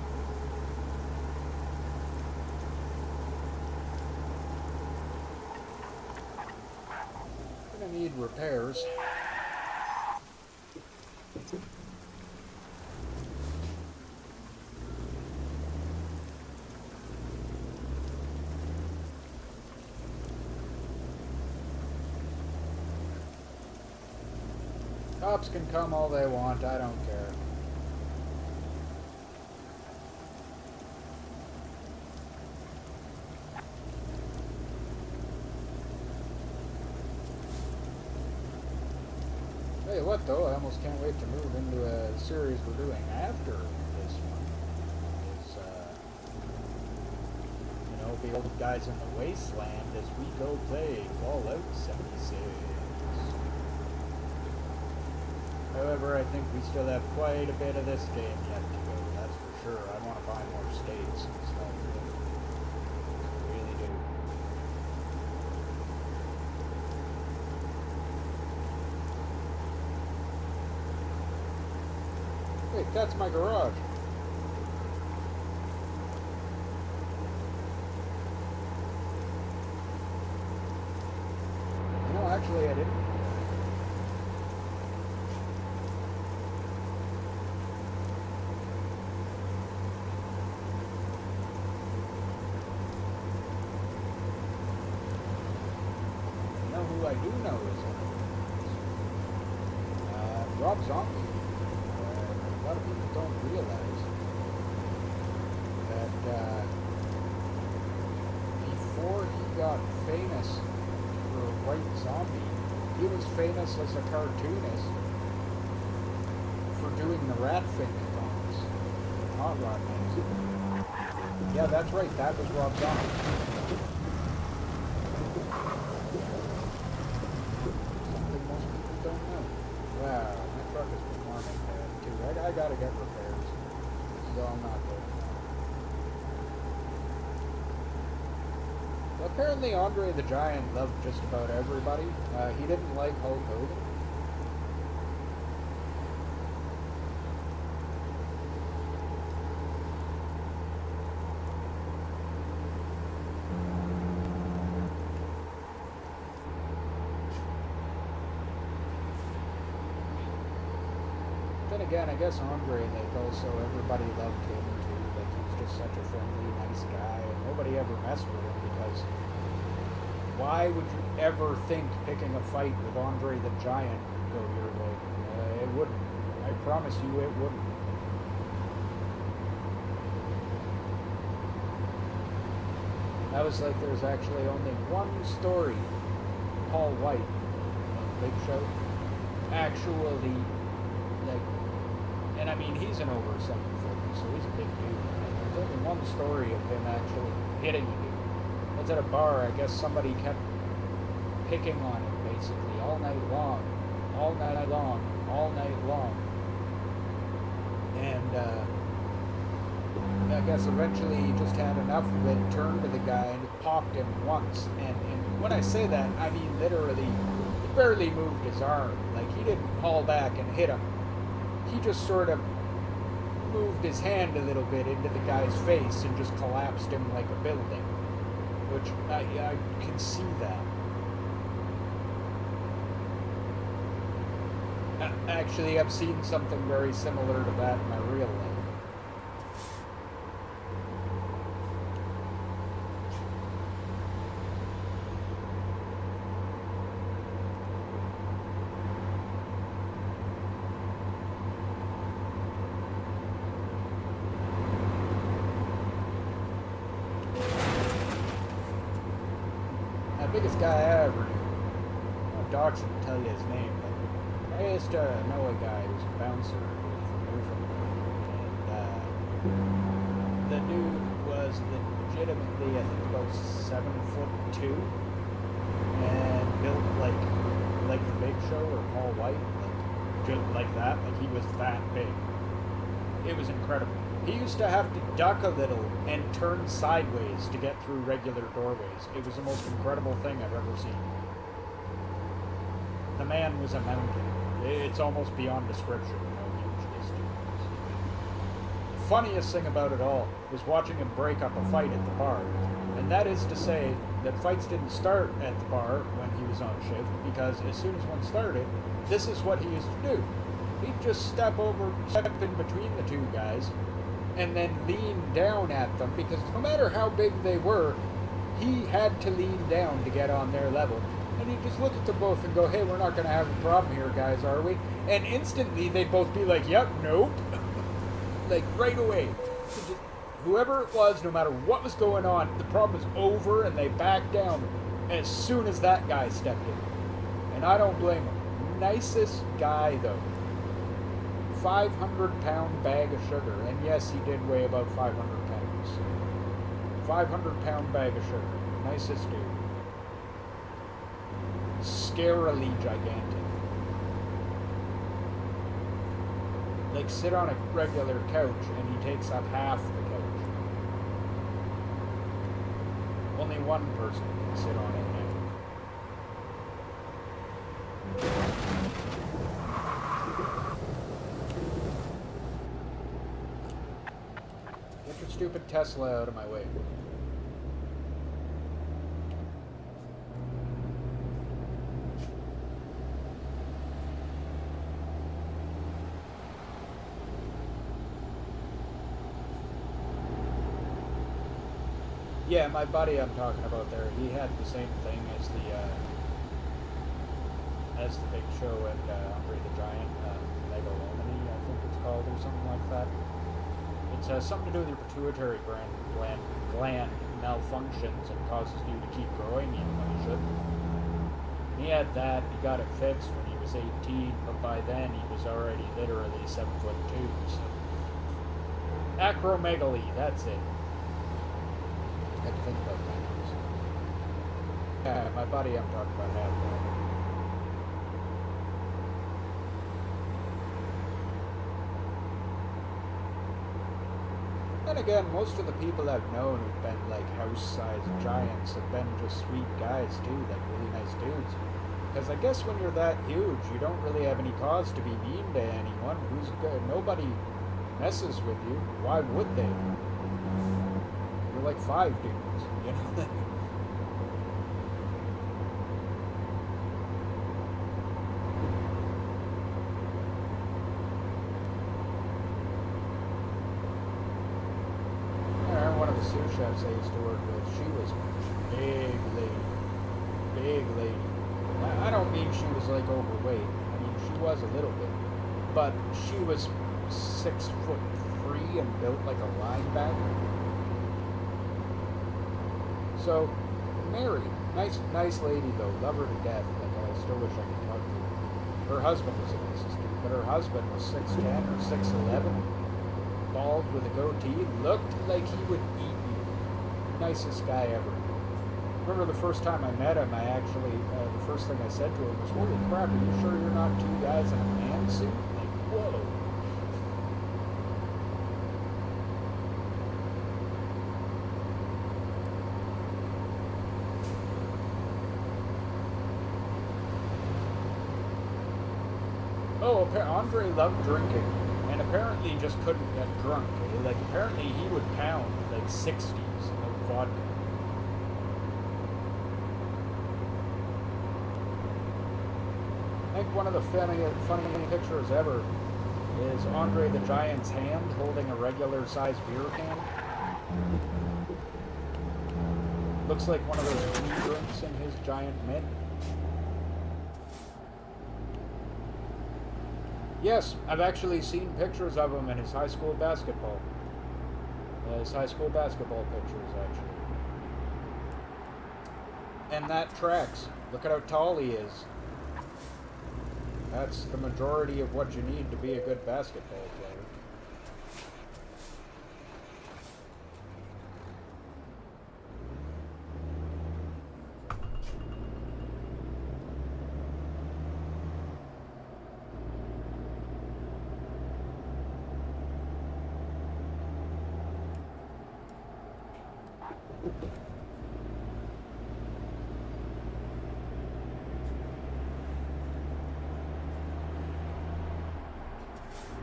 Gonna need repairs. Cops can come all they want, I don't care. Tell you what though, I almost can't wait to move into a series we're doing after this one. Be old guys in the wasteland as we go play Fallout 76. However, I think we still have quite a bit of this game yet to go, that's for sure. I want to buy more states and stuff. I really do. Wait, that's my garage. Actually, I didn't. You know who I do know is Rob Zombie. A lot of people don't realize that before he got famous White Zombie, he was famous as a cartoonist for doing the Rat Finger comics, Hot Rod magazine. Yeah, that's right, that was Rob Zombie. Something most people don't know. Wow, my truck is performing bad too. I gotta get repairs. This is all not good. Well, apparently Andre the Giant loved just about everybody. He didn't like Hulk Hogan. Then again, I guess Andre, like, also everybody loved him too. Like, he was just such a friendly, nice guy, and nobody ever messed with him because why would you ever think picking a fight with Andre the Giant would go your way? It wouldn't. I promise you it wouldn't. That was like there's actually only one story Paul White of Big Show actually, like, and I mean he's an over 7'4", so he's a big dude. There's only one story of him actually hitting a dude. It's at a bar. I guess somebody kept picking on him basically all night long, all night long, all night long. And I guess eventually he just had enough of it, turned to the guy, and it popped him once. And when I say that, I mean literally, he barely moved his arm. Like, he didn't haul back and hit him. He just sort of moved his hand a little bit into the guy's face and just collapsed him like a building. Which, I can see that. Actually, I've seen something very similar to that in my real life. Biggest guy I ever knew. Docs can tell you his name, but I used to know a guy who was a bouncer from Newfoundland, and the dude was legitimately, I think, about 7'2", and built like the Big Show or Paul White, like just like that. Like, he was that big. It was incredible. He used to have to duck a little and turn sideways to get through regular doorways. It was the most incredible thing I've ever seen. The man was a mountain. It's almost beyond description how huge this dude was. The funniest thing about it all was watching him break up a fight at the bar. And that is to say that fights didn't start at the bar when he was on shift, because as soon as one started, this is what he used to do. He'd just step in between the two guys, and then lean down at them, because no matter how big they were, he had to lean down to get on their level, And you just look at them both and go, hey, we're not going to have a problem here, guys, are we? And instantly they'd both be like, yep, nope. Like, right away. Whoever it was, no matter what was going on, the problem was over and they backed down as soon as that guy stepped in. And I don't blame him. Nicest guy, though. 500-pound bag of sugar. And yes, he did weigh about 500 pounds. 500-pound bag of sugar. Nicest dude. Scarily gigantic. Like, sit on a regular couch and he takes up half the couch. Only one person can sit on it now. Get your stupid Tesla out of my way. Yeah, my buddy I'm talking about there, he had the same thing as the Big Show and Andre the Giant, megalomany, I think it's called, or something like that. It's something to do with your pituitary gland malfunctions and causes you to keep growing even when you shouldn't. He had that, he got it fixed when he was 18, but by then he was already literally 7'2", so. Acromegaly, that's it. I had to think about that. Yeah, my buddy I'm talking about had that. Then again, most of the people I've known who've been like house-sized giants have been just sweet guys too, like really nice dudes. Because I guess when you're that huge, you don't really have any cause to be mean to anyone. Who's good? Nobody messes with you. Why would they? You're like 5 dudes, you know? One of the sous chefs I used to work with, she was big lady. Big lady. I don't mean she was like overweight. I mean, she was a little bit. But she was 6'3" and built like a linebacker. So, married. Nice lady though. Love her to death. Like, I still wish I could talk to her. Her husband was the nicest dude, but her husband was 6'10" or 6'11", bald with a goatee, looked like he would eat you. Nicest guy ever. Remember the first time I met him, I actually, the first thing I said to him was, holy crap, are you sure you're not 2 guys in a man suit? Like, whoa. Oh, Andre loved drinking, and apparently just couldn't get drunk. Like, apparently he would pound, like, 60s of vodka. I think one of the funny pictures ever is Andre the Giant's hand holding a regular-sized beer can. Looks like one of those green drinks in his giant mitt. Yes, I've actually seen pictures of him in his high school basketball. His high school basketball pictures, actually. And that tracks. Look at how tall he is. That's the majority of what you need to be a good basketball player.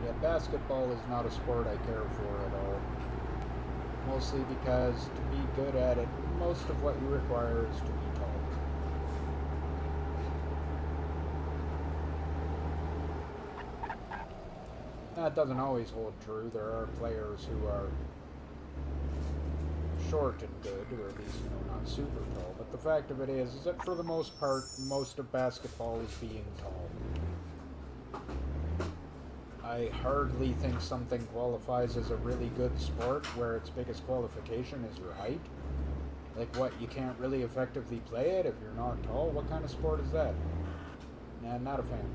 Yeah, basketball is not a sport I care for at all. Mostly because to be good at it, most of what you require is to be tall. That doesn't always hold true. There are players who are short and good, or at least, not super tall. But the fact of it is that for the most part, most of basketball is being tall. I hardly think something qualifies as a really good sport where its biggest qualification is your height. Like what, you can't really effectively play it if you're not tall? What kind of sport is that? Nah, not a fan.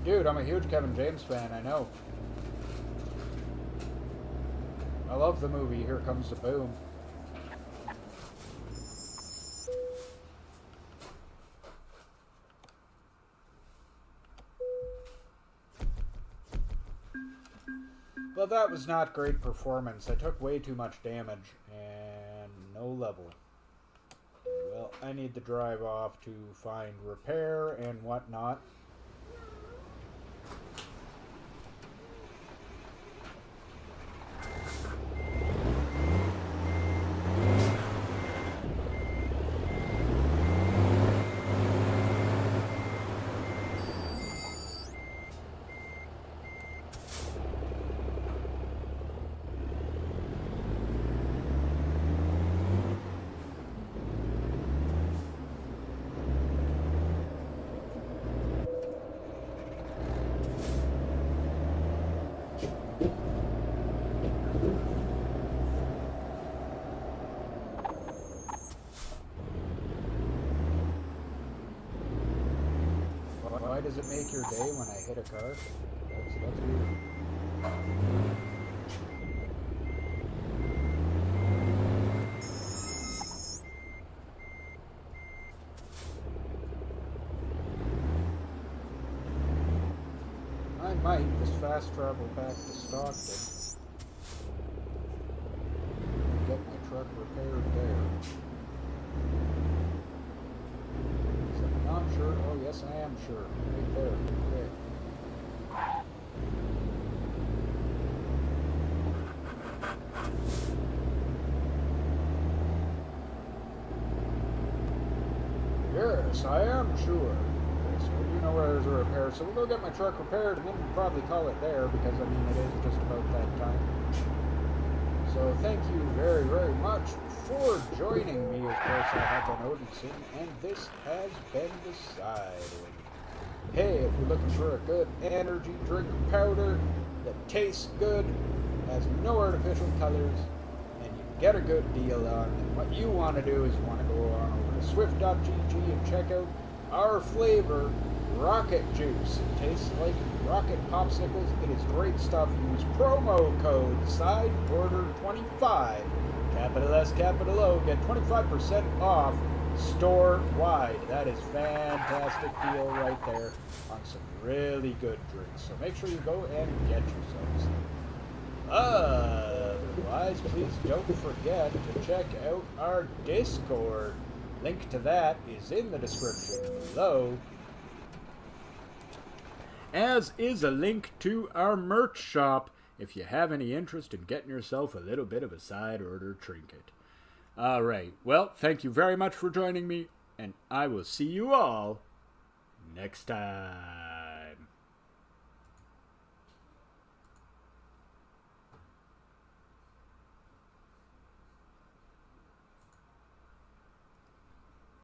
Dude, I'm a huge Kevin James fan, I know. I love the movie Here Comes the Boom. But that was not great performance. I took way too much damage, and no level. Well, I need to drive off to find repair and whatnot. Why does it make your day when I hit a car? That's weird. I might just fast travel back to Stockton. Get my truck repaired there. Not sure. Oh, yes, I am sure. Right there. Okay. Yes, I am sure. Okay, so you know where there's a repair. So we'll go get my truck repaired, and then we'll probably call it there, because, I mean, it is just about that time. So thank you very, very much for joining me. Of course, I have been Odinson, and this has been The Sidewing. Hey, if you're looking for a good energy drink powder that tastes good, has no artificial colors, and you get a good deal on it, what you want to do is you want to go on over to swift.gg and check out our flavor, Rocket Juice. It tastes like rocket popsicles. It is great stuff. Use promo code SIDEORDER25, capital S, capital O, get 25% off store-wide. That is fantastic deal right there on some really good drinks. So make sure you go and get yourselves. Otherwise, please don't forget to check out our Discord. Link to that is in the description below, as is a link to our merch shop if you have any interest in getting yourself a little bit of a side order trinket. Alright, well, thank you very much for joining me, and I will see you all next time.